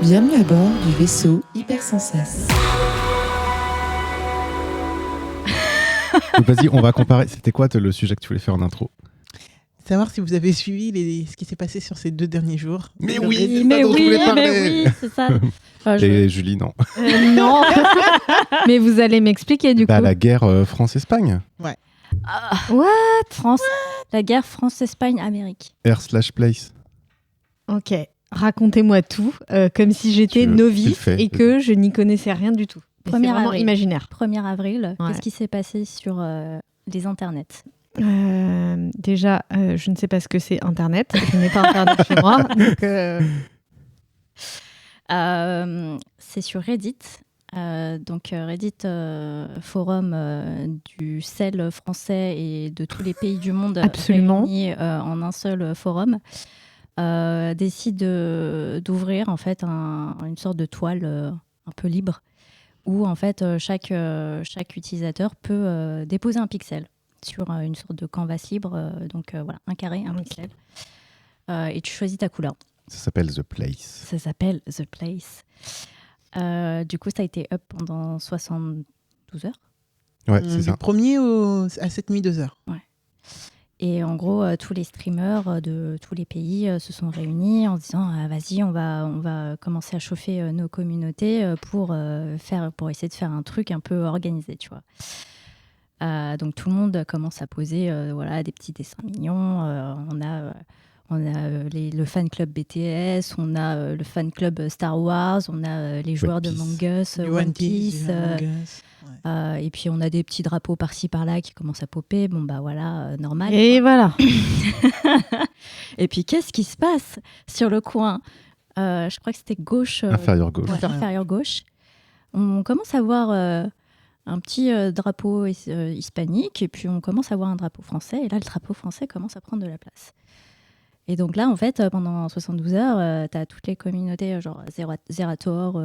Bienvenue à bord du vaisseau Hypersensas. Donc vas-y, on va comparer. C'était quoi le sujet que tu voulais faire en intro? Savoir si vous avez suivi ce qui s'est passé sur ces 2 derniers jours. Mais Sur oui, Reddit. c'est ça dont je voulais parler. mais oui, c'est ça. Enfin, Et Julie, non. non. Mais vous allez m'expliquer du coup. La guerre France-Espagne. What France. La guerre France-Espagne-Amérique. Air/place. Ok, racontez-moi tout, comme si j'étais Tu le novice fais. et que je n'y connaissais rien du tout. Mais c'est 1er vraiment avril. imaginaire. 1er avril, Ouais. qu'est-ce qui s'est passé sur les internets? Déjà, je ne sais pas ce que c'est Internet. Je n'ai pas Internet chez moi. Donc, C'est sur Reddit. Donc Reddit, forum du sel français et de tous les pays du monde Absolument. réunis en un seul forum, décide d'ouvrir en fait une sorte de toile un peu libre où en fait chaque utilisateur peut déposer un pixel sur une sorte de canvas libre, donc voilà, un carré, un pixel, et tu choisis ta couleur. Ça s'appelle The Place. Ça s'appelle The Place. Du coup, ça a été up pendant 72 heures. Ouais, c'est Du ça. 1er à cette nuit 2 heures. Et en gros, tous les streamers de tous les pays se sont réunis en se disant vas-y, on va commencer à chauffer nos communautés pour essayer de faire un truc un peu organisé, tu vois. Donc tout le monde commence à poser des petits dessins mignons. On a le fan club BTS, on a le fan club Star Wars, on a les joueurs de Piece. Among Us, Du One Piece. du Among Us. Ouais. Et puis on a des petits drapeaux par-ci par-là qui commencent à popper. Bon bah voilà, normal. et voilà. Et puis qu'est-ce qui se passe sur le coin je crois que c'était gauche. Inférieur gauche. Inférieur gauche. On commence à voir un petit drapeau hispanique et puis on commence à voir un drapeau français. Et là, le drapeau français commence à prendre de la place. Et donc là, en fait, pendant 72 heures, tu as toutes les communautés, genre Zerator,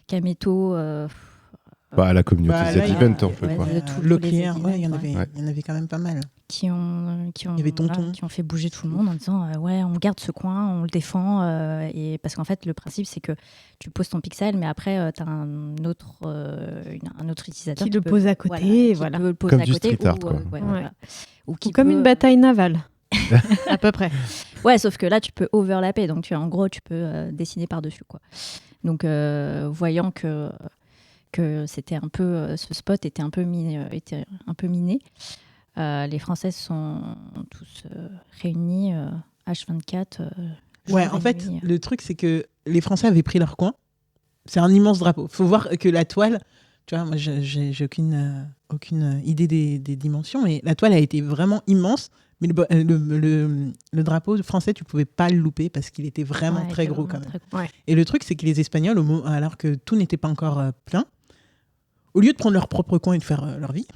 Kameto. La communauté Bah, Z là, il y a- Event, un peu, ouais, quoi. de tous Leclerc, les ouais, il y en events, avait, il y en avait quand même pas mal. qui ont Il y avait Tonton. qui ont fait bouger tout le monde en disant on garde ce coin, on le défend. Et parce qu'en fait, le principe, c'est que tu poses ton pixel, mais après, tu as un autre utilisateur Qui le pose à côté, voilà. Qui peut le poser Comme à du côté, street art, ou, quoi. voilà. Ou qui Comme peut- une bataille navale, à peu près. Ouais, sauf que là, tu peux overlapper. Donc, en gros, tu peux dessiner par-dessus, quoi. Donc, voyant que c'était un peu... ce spot était un peu miné, les Français sont tous réunis H24. Ouais, jour en et fait, nuit. le truc, c'est que les Français avaient pris leur coin. C'est un immense drapeau. Faut voir que la toile, tu vois, moi, j'ai aucune idée des dimensions, mais la toile a été vraiment immense. Mais le drapeau français, tu pouvais pas le louper parce qu'il était vraiment Ouais, très c'était gros vraiment quand même. très gros. Et le truc, c'est que les Espagnols, alors que tout n'était pas encore plein, au lieu de prendre leur propre coin et de faire leur vie,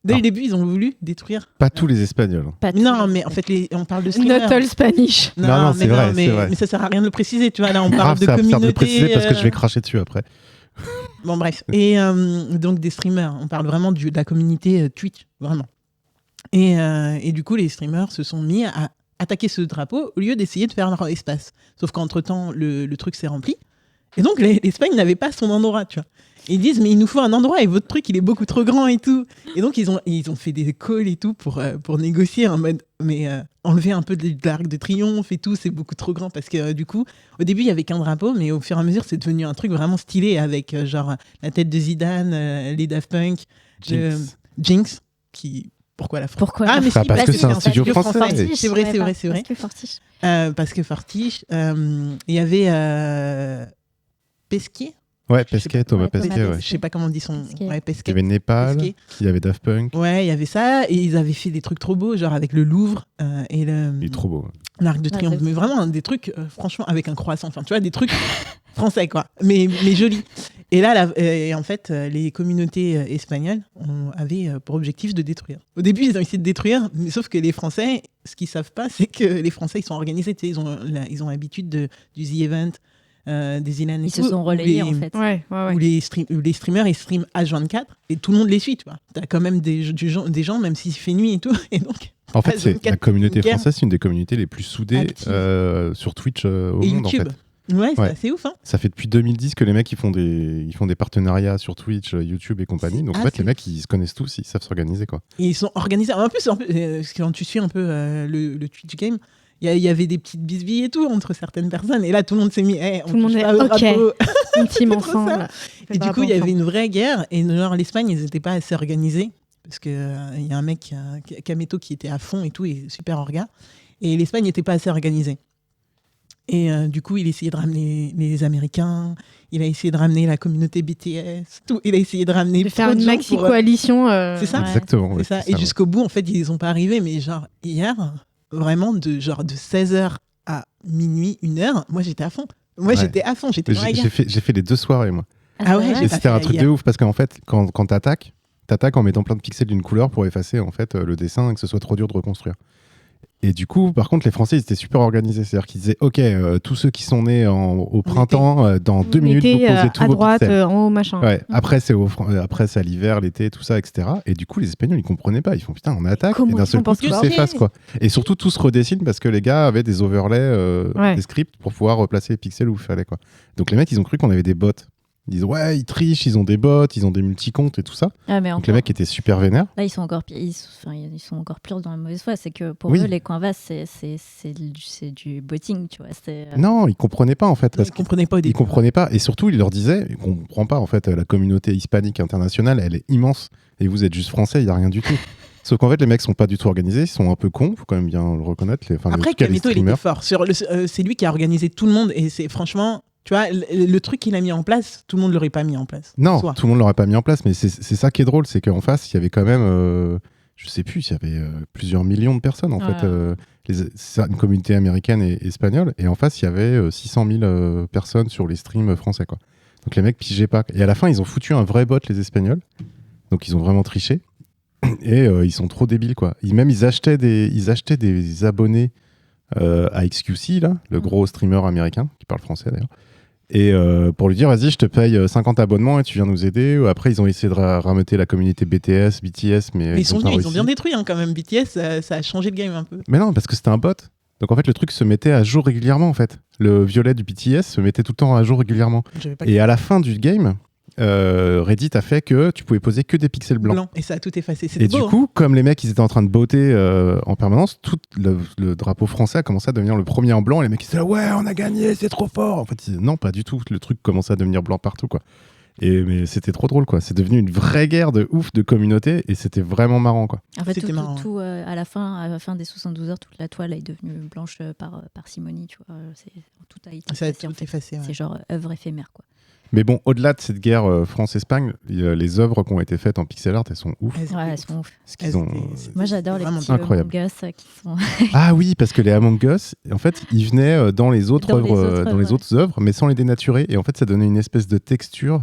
dès Ah. le début, ils ont voulu détruire. Pas tous les Espagnols. Pas tous Non, les mais en fait, on parle de Not streamers. all Spanish. Non, c'est vrai, c'est vrai. mais ça sert à rien de le préciser, tu vois. Là, on parle Grave, de ça va me faire de le communauté. préciser parce que je vais cracher dessus après. Bon, bref. Et donc, des streamers. On parle vraiment de la communauté Twitch, vraiment. Et du coup, les streamers se sont mis à attaquer ce drapeau au lieu d'essayer de faire leur espace. Sauf qu'entre-temps, le truc s'est rempli. Et donc, l'Espagne n'avait pas son endroit, tu vois. Ils disent, mais il nous faut un endroit et votre truc, il est beaucoup trop grand et tout. Et donc, ils ont fait des calls et tout pour négocier en mode, mais enlever un peu de l'arc de triomphe et tout, c'est beaucoup trop grand. Parce que du coup, au début, il y avait qu'un drapeau, mais au fur et à mesure, c'est devenu un truc vraiment stylé avec genre la tête de Zidane, les Daft Punk, Jinx, qui... Pourquoi la France? Pourquoi Ah, mais Bah, si, parce que si, c'est un en studio fait, français. Fortiche, c'est vrai, c'est vrai, c'est vrai. Parce que Fortiche. Parce que Fortiche, il y avait Pesquet. Ouais, Pesquet, Thomas Ouais, Thomas Pesquet, ouais. Pesquet. Je sais pas comment on dit son. Pesquet. Ouais, Il Pesquet. y avait Népal, Pesquet. il y avait Daft Punk. Ouais, il y avait ça. Et ils avaient fait des trucs trop beaux, genre avec le Louvre et Il est trop beau. l'Arc de Ouais, Triomphe. c'est- Mais vraiment, des trucs, franchement, avec un croissant. Enfin, tu vois, des trucs français, quoi. Mais jolis. Et là, en fait, les communautés espagnoles avaient pour objectif de détruire. Au début, ils ont essayé de détruire, mais sauf que les Français, ce qu'ils savent pas, c'est que les Français, ils sont organisés. Tu sais, ils ont l'habitude du The Event, des Ilan et Ils se tout, sont où relayés, les- en fait. Ouais. où les streamers, ils streament H24 et tout le monde les suit, tu vois. T'as quand même des gens, même s'il fait nuit et tout. Et donc, En fait, H24, c'est la communauté une guerre française, c'est une des communautés les plus soudées active. sur Twitch au et monde, en YouTube. fait. Ouais, c'est Ouais. assez ouf. Hein. Ça fait depuis 2010 que les mecs ils font des partenariats sur Twitch, YouTube et compagnie. Donc en fait, c'est les mecs ils se connaissent tous, ils savent s'organiser quoi. Et ils sont organisés. En plus, quand tu suis un peu le Twitch game, il y avait des petites bisbilles et tout entre certaines personnes. Et là, tout le monde s'est mis. Tout le monde est OK. une team C'est trop ça. ensemble. Et du coup, il y avait une vraie guerre. Et genre, l'Espagne, ils n'étaient pas assez organisés. Parce qu'il y a un mec, Kameto, qui était à fond et tout, et super orga. Et l'Espagne n'était pas assez organisée. Et du coup, il essayait de ramener les Américains. Il a essayé de ramener la communauté BTS. Tout. Il a essayé de ramener. De faire trop de une gens maxi pour, coalition. C'est ça. Ouais. Exactement. ouais, C'est ça. c'est Et ouais. jusqu'au bout, en fait, ils sont pas arrivés. Mais genre, hier, vraiment, de 16h à minuit, 1h, moi, j'étais à fond. Moi, Ouais. j'étais à fond. J'étais dans la guerre. J'ai fait les 2 soirées moi. Ah ouais, c'est j'ai Et pas c'était fait un truc hier. de ouf parce qu'en fait, quand t'attaques en mettant plein de pixels d'une couleur pour effacer en fait le dessin et que ce soit trop dur de reconstruire. Et du coup, par contre, les Français ils étaient super organisés, c'est-à-dire qu'ils disaient OK, tous ceux qui sont nés au printemps, dans 2 minutes, vous mettez posez tous à vos droite, pixels. en haut, machin. Ouais, après c'est à l'hiver, l'été, tout ça, etc. Et du coup, les Espagnols, ils comprenaient pas. Ils font putain, on attaque Comment et d'un on seul coup, pense tout pas s'efface quoi. Et surtout, tout se redessine parce que les gars avaient des overlays, Ouais. des scripts pour pouvoir replacer les pixels où il fallait quoi. Donc les mecs, ils ont cru qu'on avait des bots. Ils disent ouais, ils trichent, ils ont des bots, ils ont des multi-comptes et tout ça. Ah, mais Donc encore, les mecs étaient super vénères. là, ils sont encore pires. Ils sont encore plus dans la mauvaise foi. C'est que pour Oui. eux, les canvas, c'est du botting, tu vois. Non, ils comprenaient pas en fait. Ils Parce ne comprenaient pas au Ils début. comprenaient pas et surtout ils leur disaient on comprend pas en fait la communauté hispanique internationale elle est immense et vous êtes juste français il y a rien du tout. Sauf qu'en fait les mecs sont pas du tout organisés, ils sont un peu cons, faut quand même bien le reconnaître. En Après, tout cas, les Kameto, il était streamers. fort. C'est lui qui a organisé tout le monde. Et c'est franchement, tu vois, le truc qu'il a mis en place, tout le monde ne l'aurait pas mis en place. Non, Soit. tout le monde l'aurait pas mis en place, mais c'est ça qui est drôle, c'est qu'en face il y avait quand même je sais plus, il y avait plusieurs millions de personnes en Ouais. fait. C'est une communauté américaine et espagnole et en face il y avait 600 000 personnes sur les streams français quoi. Donc les mecs pigeaient pas. Et à la fin ils ont foutu un vrai bot les Espagnols, donc ils ont vraiment triché. Et ils sont trop débiles quoi. Ils achetaient des abonnés à XQC là, le gros streamer américain qui parle français d'ailleurs. Et pour lui dire vas-y je te paye 50 abonnements et tu viens nous aider. Après ils ont essayé de rameuter la communauté BTS, mais Mais ils sont pas venus, ils ont réussi. bien détruit hein, quand même. BTS, ça a changé le game un peu. Mais non parce que c'était un bot. Donc en fait le truc se mettait à jour régulièrement en fait. Le violet du BTS se mettait tout le temps à jour régulièrement. J'avais pas Et à la fin du game, Reddit a fait que tu pouvais poser que des pixels blancs. blanc. Et ça a tout effacé. C'était Et beau. du coup, comme les mecs ils étaient en train de botter en permanence, tout le drapeau français a commencé à devenir le premier en blanc. Et les mecs ils étaient là, ouais, on a gagné, c'est trop fort. En fait, non, pas du tout. Le truc commençait à devenir blanc partout, quoi. Mais c'était trop drôle, quoi. C'est devenu une vraie guerre de ouf de communauté et c'était vraiment marrant, quoi. En fait, C'était marrant. à la fin des 72 heures, toute la toile est devenue blanche par parcimonie, tu vois. Tout a été Ça a effacé, en tout fait. effacé. Ouais. C'est genre œuvre éphémère, quoi. Mais bon, au-delà de cette guerre France-Espagne, les œuvres qui ont été faites en pixel art, elles sont ouf. Elles Ouais, étaient elles sont ouf. Parce qu'ils Elles ont- étaient- Moi, j'adore les vraiment petits incroyable. Among Us qui sont... Ah oui, parce que les Among Us, en fait, ils venaient dans les autres Dans les œuvres, autres dans les œuvres, autres œuvres, mais sans les dénaturer. Et en fait, ça donnait une espèce de texture.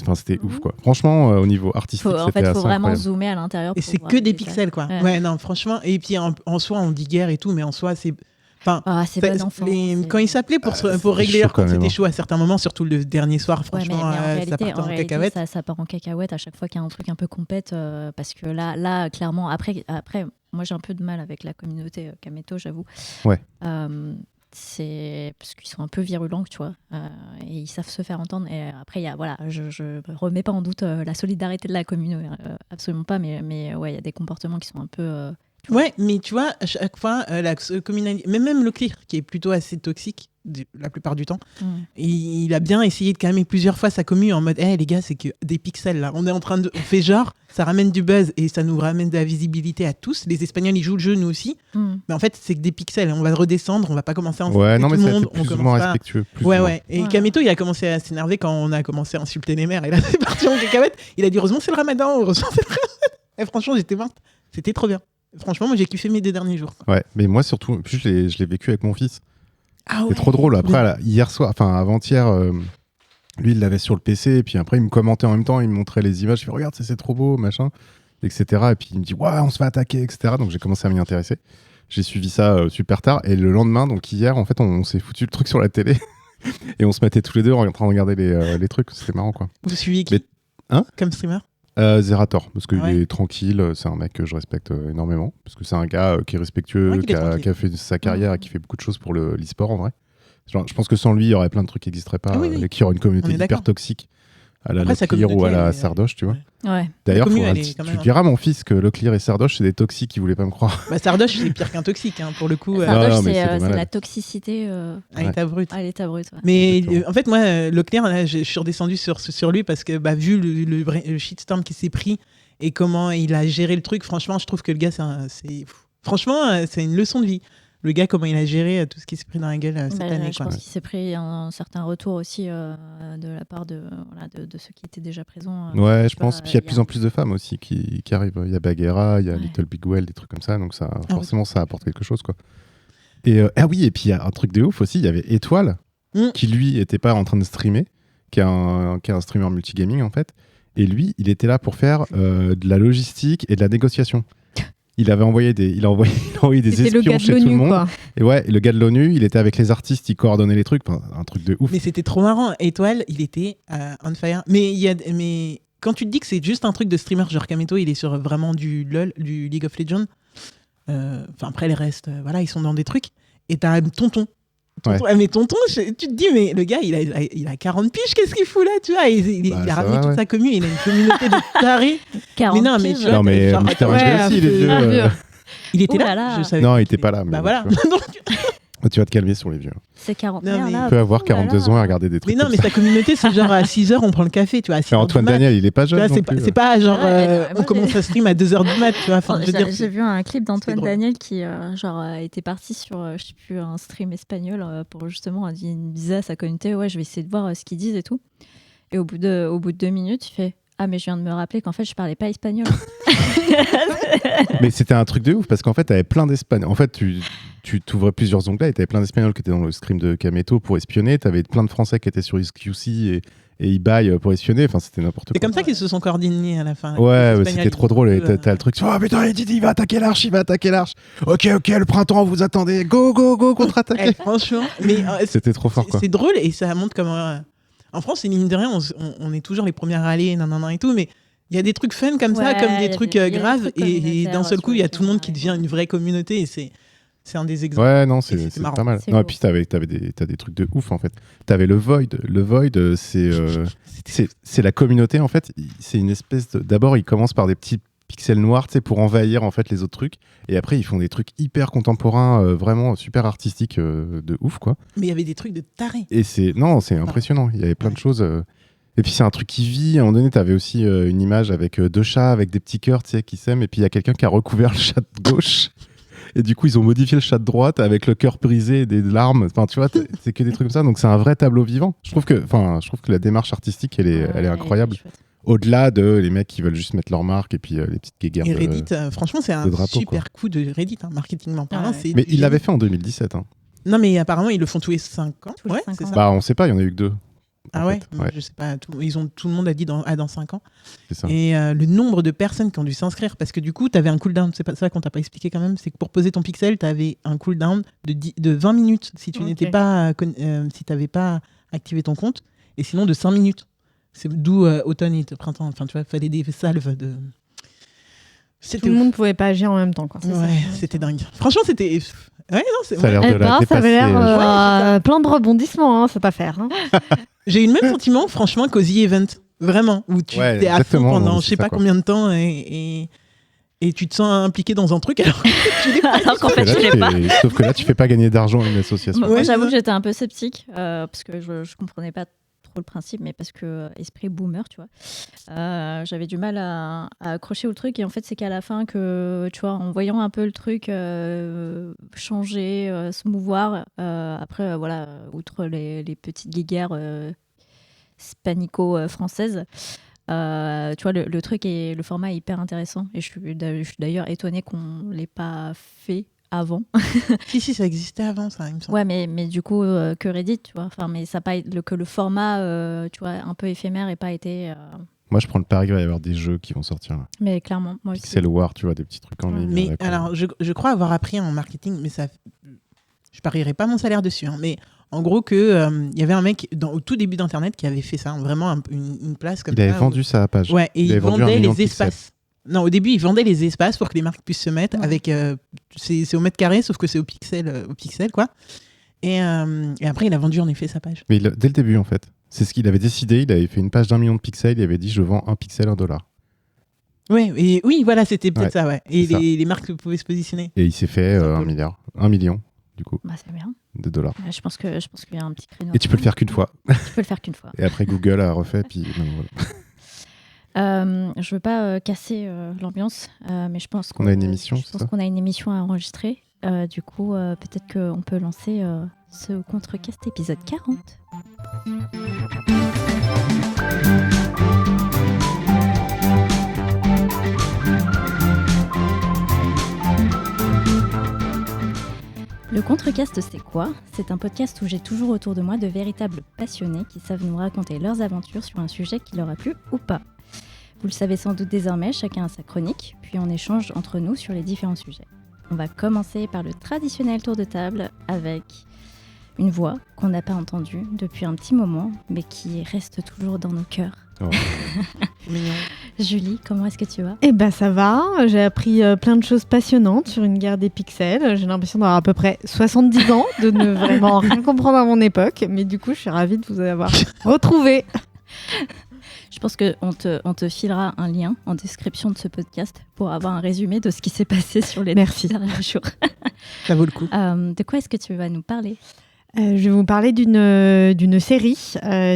Enfin, c'était ouf, quoi. Franchement, au niveau artistique, En c'était fait, il assez faut vraiment incroyable. zoomer à l'intérieur. Et pour c'est voir que les des détails. pixels, quoi. Ouais. Ouais, non, franchement. Et puis en soi, on dit guerre et tout, mais en soi, c'est. Enfin, Ah, c'est bon enfant. quand ils s'appelaient pour c'était régler chaud leur quand compte, même, c'était hein. chaud à certains moments, surtout le dernier soir. Ouais, mais Franchement, en ça réalité, partait en réalité, cacahuète. ça part en cacahuète à chaque fois qu'il y a un truc un peu compète. Parce que là, clairement, après, moi j'ai un peu de mal avec la communauté Kameto, j'avoue. Ouais. C'est parce qu'ils sont un peu virulents, tu vois, et ils savent se faire entendre. Et après, voilà, je remets pas en doute la solidarité de la communauté, absolument pas. Mais ouais, il y a des comportements qui sont un peu. Ouais, mais tu vois, à chaque fois, la communauté, mais même le clear, qui est plutôt assez toxique la plupart du temps, il a bien essayé de calmer plusieurs fois sa commu en mode hey, les gars, c'est que des pixels là. On fait genre, ça ramène du buzz et ça nous ramène de la visibilité à tous. Les Espagnols, ils jouent le jeu, nous aussi. Mais en fait, c'est que des pixels. On va redescendre, on va pas commencer à insulter Ouais, non, mais tout le ça a monde. été On plus ou moins commence pas. respectueux. plus Ouais, ou moins. ouais. Et Ouais. Kameto, il a commencé à s'énerver quand on a commencé à insulter les mères. Et là, c'est parti en cacahuète. Il a dit heureusement, c'est le ramadan. Heureusement, c'est le ramadan. Et franchement, j'étais morte. C'était trop bien. Franchement, moi, j'ai kiffé mes 2 derniers jours. Ouais, mais moi surtout, en plus, je l'ai vécu avec mon fils. Ah C'est trop drôle. Après, là, hier soir, enfin avant-hier, lui, il l'avait sur le PC, et puis après, il me commentait en même temps, il me montrait les images, je fais regarde, c'est trop beau, machin, etc. Et puis il me dit, ouais, on se fait attaquer, etc. Donc j'ai commencé à m'y intéresser. J'ai suivi ça super tard, et le lendemain, donc hier, en fait, on s'est foutu le truc sur la télé, et on se mettait tous les deux en train de regarder les trucs. C'était marrant, quoi. Vous suivez qui Mais- hein comme streamer? Zerator, parce qu'il Ah ouais. est tranquille, c'est un mec que je respecte énormément, parce que c'est un gars qui est respectueux, Ouais, qu'il est qui a tranquille. fait sa carrière et qui fait beaucoup de choses pour l'e-sport en vrai. Genre, je pense que sans lui, il y aurait plein de trucs qui n'existeraient pas, Ah oui, oui. et qu'il y aurait une communauté On est hyper d'accord. toxique à la Après, sa Leclerc ou à communauté, la elle est- Sardoche, tu vois. Ouais. D'ailleurs, commu, faudra- elle est quand tu même- diras à mon fils que Leclerc et Sardoche, c'est des toxiques, il voulait pas me croire. Bah, Sardoche, c'est pire qu'un toxique, hein, pour le coup. Non, Sardoche, non, mais c'est c'est des c'est malades. la toxicité à l'état brut. à l'état brut. Ouais. Mais Exactement. en fait, moi, Leclerc, là, je suis redescendu sur lui parce que, vu le shitstorm qui s'est pris et comment il a géré le truc, franchement, je trouve que le gars, franchement, c'est une leçon de vie. Le gars, comment il a géré tout ce qui s'est pris dans la gueule cette Bah, année. je Quoi. pense qu'il s'est pris un certain retour aussi de la part de ceux qui étaient déjà présents. Ouais, je pas, pense. Puis il y a de il y plus a- en plus de femmes aussi qui arrivent. Il y a Bagheera, il y a Ouais. Little Big Well, des trucs comme ça. Donc ça, oui. forcément, ça apporte quelque chose, quoi. Et ah oui, et puis il y a un truc de ouf aussi. Il y avait Étoile, qui lui était pas en train de streamer, qui est un streamer multigaming en fait. Et lui, il était là pour faire de la logistique et de la négociation. Il avait envoyé il a envoyé des C'était le espions gars de chez tout le l'ONU, monde. quoi. Et ouais, le gars de l'ONU, il était avec les artistes, il coordonnait les trucs. Enfin, un truc de ouf. Mais c'était trop marrant. Étoile, il était on fire. Mais quand tu te dis que c'est juste un truc de streamer, genre Kameto, il est sur vraiment du LoL, du League of Legends. Enfin, après, les restes, voilà, ils sont dans des trucs. Et t'as un tonton. Mais tonton, tu te dis, mais le gars, il a 40 piges, qu'est-ce qu'il fout là, tu vois? Il Bah, a ça ramené va, toute ouais. sa commune, il a une communauté de tarés. 40 Mais non, mais piges. tu vois, Non, mais genre, Mister attends, Angel ouais, aussi, il est vieux. vieux. il était Oh là, là là. je savais Non, pas il était qu'il- pas là, mais Bah bon, voilà. tu Donc, Tu vas te calmer sur les vieux. C'est 40 Non, mais- là. Tu peux avoir oh là 42 là. ans et regarder des trucs. mais non, comme mais ça. sa communauté, c'est genre à 6h, on prend le café, tu vois. À 6 Mais heures Antoine du mat. Daniel, il est pas Tu jeune. vois, non c'est plus. pas genre Ouais, on moi, commence à stream à 2h du mat, tu vois. Enfin, je veux dire, J'ai vu un clip d'Antoine drôle. Daniel qui était parti sur je sais plus un stream espagnol pour justement il disait à sa communauté ouais je vais essayer de voir ce qu'ils disent et tout et au bout de 2 minutes il fait ah mais je viens de me rappeler qu'en fait je parlais pas espagnol. Mais c'était un truc de ouf parce qu'en fait, t'avais plein d'Espagnols. En fait, tu t'ouvrais plusieurs onglets et t'avais plein d'Espagnols qui étaient dans le stream de Kameto pour espionner. T'avais plein de Français qui étaient sur XQC et eBay pour espionner. Enfin, c'était n'importe c'est quoi. comme ça qu'ils se sont coordonnés à la fin. Ouais, Les ouais, Espagnols, c'était trop drôle. Et ils- t'as le truc. Oh putain, il va attaquer l'arche, il va attaquer l'arche. Ok, le printemps, vous attendez. Go, contre-attaquer. Eh, franchement, mais C'était trop fort, quoi. c'est drôle et ça montre comment. En France, c'est mine de rien, on est toujours les premières à aller, nanana et tout, mais il y a des trucs fun comme ça, Ouais, comme il y des a trucs des- il y a des graves, trucs et d'un communautaires seul coup, il y a sur tout le monde qui lesquels, devient une vraie communauté, et c'est un des exemples. Ouais, non, Et c'est c'était marrant. pas mal. C'est Non, et beau. puis t'as des trucs de ouf en fait. T'avais le Void. Le Void, c'est la communauté en fait. C'est une espèce de. D'abord, ils commencent par des petits pixels noirs, tu sais, pour envahir en fait les autres trucs. Et après, ils font des trucs hyper contemporains, vraiment super artistiques, de ouf quoi. Mais il y avait des trucs de tarés. Et c'est impressionnant. Il y avait plein de choses. Et puis c'est un truc qui vit. À un moment donné, t'avais aussi une image avec 2 chats avec des petits cœurs, tu sais, qui s'aiment. Et puis il y a quelqu'un qui a recouvert le chat de gauche. Et du coup, ils ont modifié le chat de droite avec le cœur brisé et des larmes. Enfin, tu vois, c'est que des trucs comme ça. Donc c'est un vrai tableau vivant. Je trouve que la démarche artistique, elle est incroyable. Au-delà de les mecs qui veulent juste mettre leur marque et puis les petites guéguerres. Et Reddit, franchement, c'est un de drapeau, super coup de Reddit, marketingment parlant. Ouais. c'est Mais du ils l'avaient génie. fait en 2017. Hein. Non, mais apparemment, ils le font tous les 5 ans. Tous les Ouais, 5 c'est ans. ça. Bah, on sait pas, il y en a eu que 2. Ah en ouais, fait. Ouais, je sais pas. Tout le monde a dit dans 5 ans. c'est ça. Et le nombre de personnes qui ont dû s'inscrire, parce que du coup, tu avais un cooldown, c'est pas ça qu'on t'a pas expliqué quand même, c'est que pour poser ton pixel, tu avais un cooldown de 20 minutes si tu Ok. n'étais pas, si t'avais pas activé ton compte, et sinon de 5 minutes. C'est d'où automne et printemps. Enfin, tu vois, fallait des salves de. Tout le monde pouvait pas agir en même temps, quoi. Ouais, c'était dingue. Franchement, c'était. Ouais, non, c'est. Ça a l'air Eh de la ben, ça avait dépasser. l'air plein de rebondissements, hein, c'est pas faire. Hein. J'ai eu le même sentiment, franchement, Cozy Event. Vraiment. Où tu Ouais, t'es à fond exactement, pendant non, je sais c'est pas ça, quoi. combien de temps et tu te sens impliqué dans un truc alors que tu l'es pas. Alors qu'en Sauf fait que là, je l'ai pas. sauf que là, tu fais pas gagner d'argent à une association. Moi, Ouais, j'avoue c'est que ça. j'étais un peu sceptique parce que je comprenais pas trop le principe, mais parce que esprit boomer, tu vois, j'avais du mal à accrocher au truc. Et en fait, c'est qu'à la fin que, tu vois, en voyant un peu le truc changer, se mouvoir, après, voilà, outre les petites guéguerres hispanico-françaises, tu vois, le truc et le format est hyper intéressant. Et je suis d'ailleurs étonnée qu'on l'ait pas fait avant. Si, ça existait avant, ça, il me semble. Ouais, mais du coup, que Reddit, tu vois. Enfin, mais ça a pas que le format, tu vois, un peu éphémère et pas été. Moi, je prends le pari qu'il va y avoir des jeux qui vont sortir. Là. Mais clairement, moi aussi. Pixel War, tu vois, des petits trucs en ligne. Mais avec, alors, je crois avoir appris en marketing, mais ça, je parierais pas mon salaire dessus. Hein, mais en gros, il y avait un mec au tout début d'Internet qui avait fait ça, vraiment une place comme il avait ça. vendu sa page. Ouais, et il avait vendu 1 vendait million de les pixels. espaces. Non, au début, il vendait les espaces pour que les marques puissent se mettre Ouais. avec. C'est au mètre carré, sauf que c'est au pixel, quoi. Et après, il a vendu en effet sa page. Mais dès le début, en fait. C'est ce qu'il avait décidé. Il avait fait une page d'1 million de pixels. Il avait dit je vends un pixel $1. Oui, voilà, c'était peut-être Ouais, ça, ouais. Et c'est ça. les marques pouvaient se positionner. Et il s'est fait C'est 1 cool. milliard. 1 million, du coup, Bah, c'est bien. de dollars. Je pense qu'il y a un petit créneau. Et tu peux le faire qu'une fois. Tu peux le faire qu'une fois. Et après, Google a refait. Puis voilà. Je veux pas casser l'ambiance, mais je pense On a une émission, je c'est pense ça qu'on a une émission à enregistrer. Du coup, peut-être qu'on peut lancer ce Contrecast épisode 40. Le Contrecast, c'est quoi ? C'est un podcast où j'ai toujours autour de moi de véritables passionnés qui savent nous raconter leurs aventures sur un sujet qui leur a plu ou pas. Vous le savez sans doute désormais, chacun a sa chronique, puis on échange entre nous sur les différents sujets. On va commencer par le traditionnel tour de table avec une voix qu'on n'a pas entendue depuis un petit moment, mais qui reste toujours dans nos cœurs. Oh. Mignon. Julie, comment est-ce que tu vas ? Eh ben ça va, j'ai appris plein de choses passionnantes sur une guerre des pixels. J'ai l'impression d'avoir à peu près 70 ans, de ne vraiment rien comprendre à mon époque. Mais du coup, je suis ravie de vous avoir retrouvé. Je pense qu'on te filera un lien en description de ce podcast pour avoir un résumé de ce qui s'est passé sur les derniers jours. Ça vaut le coup. De quoi est-ce que tu vas nous parler ? Je vais vous parler d'une série,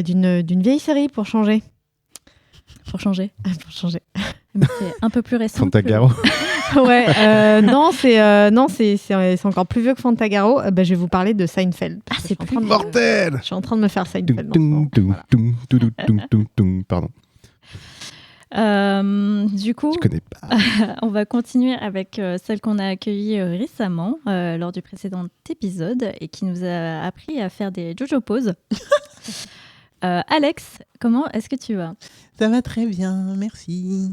d'une vieille série pour changer. Pour changer. Pour changer. Mais c'est un peu plus récent. Fantagaro. Ouais, non, c'est encore plus vieux que Fantagaro. Je vais vous parler de Seinfeld. Ah, c'est plus Mortel. Je suis en train de me faire Seinfeld. Pardon, Du coup, je connais pas. on va continuer avec celle qu'on a accueillie récemment lors du précédent épisode et qui nous a appris à faire des Jojo poses. Alex, comment est-ce que tu vas ? Ça va très bien, merci.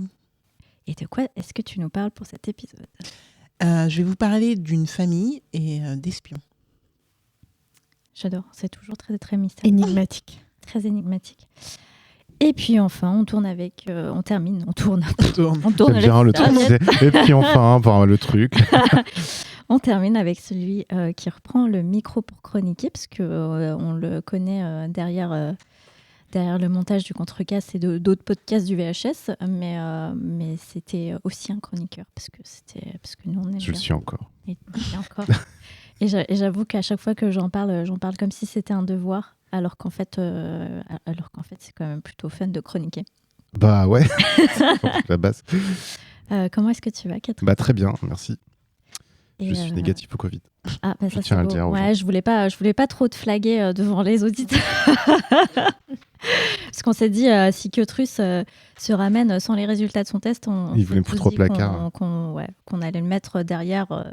Et de quoi est-ce que tu nous parles pour cet épisode ? Je vais vous parler d'une famille et d'espions. J'adore, c'est toujours très, très mystérieux. Énigmatique. Très énigmatique. Et puis enfin, on tourne. On tourne J'aime bien avec le truc. ça. Et puis enfin, le truc. On termine avec celui qui reprend le micro pour chroniquer, parce qu'on le connaît derrière le montage du Contrecast et d'autres podcasts du VHS, mais c'était aussi un chroniqueur, parce que nous, on est Je le suis encore. Et encore. Et j'avoue qu'à chaque fois que j'en parle comme si c'était un devoir, alors qu'en fait, c'est quand même plutôt fun de chroniquer. Bah ouais, la base. Comment est-ce que tu vas, Catherine ? Bah très bien, merci. Et, Je suis négatif au Covid. Ah, bah Je ça tiens c'est à le beau. dire aux Ouais, je voulais pas trop te flaguer devant les auditeurs. Parce qu'on s'est dit, si Kyotrus se ramène sans les résultats de son test, Il voulait me foutre au placard. qu'on allait le mettre derrière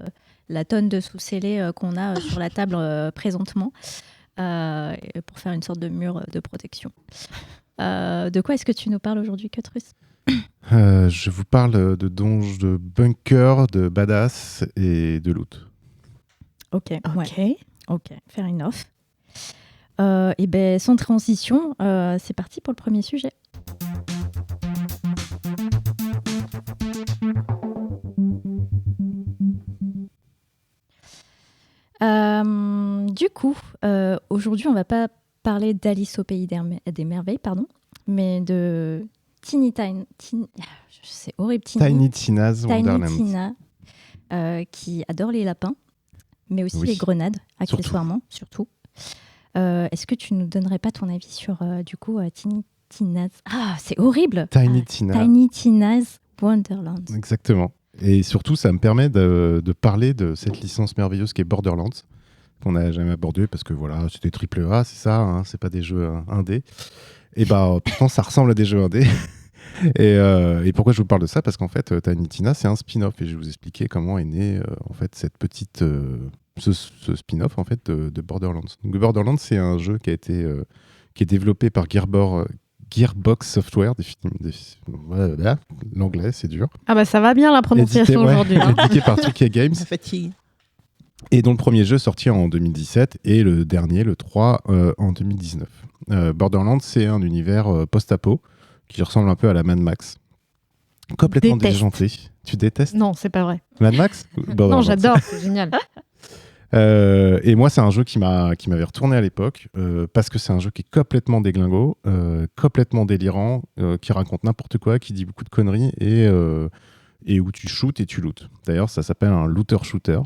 la tonne de sous-scellés qu'on a sur la table présentement, pour faire une sorte de mur de protection. De quoi est-ce que tu nous parles aujourd'hui, Kyotrus ? Je vous parle de donges, de bunkers, de badass et de loot. Ok, fair enough. Et ben sans transition, c'est parti pour le premier sujet. Du coup, aujourd'hui, on va pas parler d'Alice au pays des merveilles, mais de c'est horrible, Tiny Tina's Tiny Wonderland. Tina, qui adore les lapins, mais aussi Oui. les grenades, accessoirement, surtout. Est-ce que tu nous donnerais pas ton avis sur, du coup, Tiny Tina's... Ah, c'est horrible. Tiny Tina. Tiny Tina's Wonderland. Exactement. Et surtout, ça me permet de parler de cette licence merveilleuse qui est Borderlands, qu'on n'a jamais abordée parce que voilà, c'était AAA, c'est ça, hein, c'est pas des jeux indés. Et bah, pourtant, ça ressemble à des jeux indés. Et pourquoi je vous parle de ça ? Parce qu'en fait, Tiny Tina, c'est un spin-off et je vais vous expliquer comment est né en fait cette petite ce spin-off en fait de Borderlands. Donc, Borderlands, c'est un jeu qui est développé par Gearbox Software. Voilà, l'anglais, c'est dur. Ah bah ça va bien la prononciation aujourd'hui. Hein. Édité par 2K Games. Ça fatigue. Et dont le premier jeu sorti en 2017 et le dernier, le 3, en 2019. Borderlands, c'est un univers post-apo qui ressemble un peu à la Mad Max. Complètement Déteste. déjanté. Tu détestes Non, c'est pas vrai. Mad Max ? Non, Borderlands. j'adore, c'est génial. Et moi, c'est un jeu qui m'avait retourné à l'époque, parce que c'est un jeu qui est complètement déglingo, complètement délirant, qui raconte n'importe quoi, qui dit beaucoup de conneries, et où tu shootes et tu lootes. D'ailleurs, ça s'appelle un looter-shooter.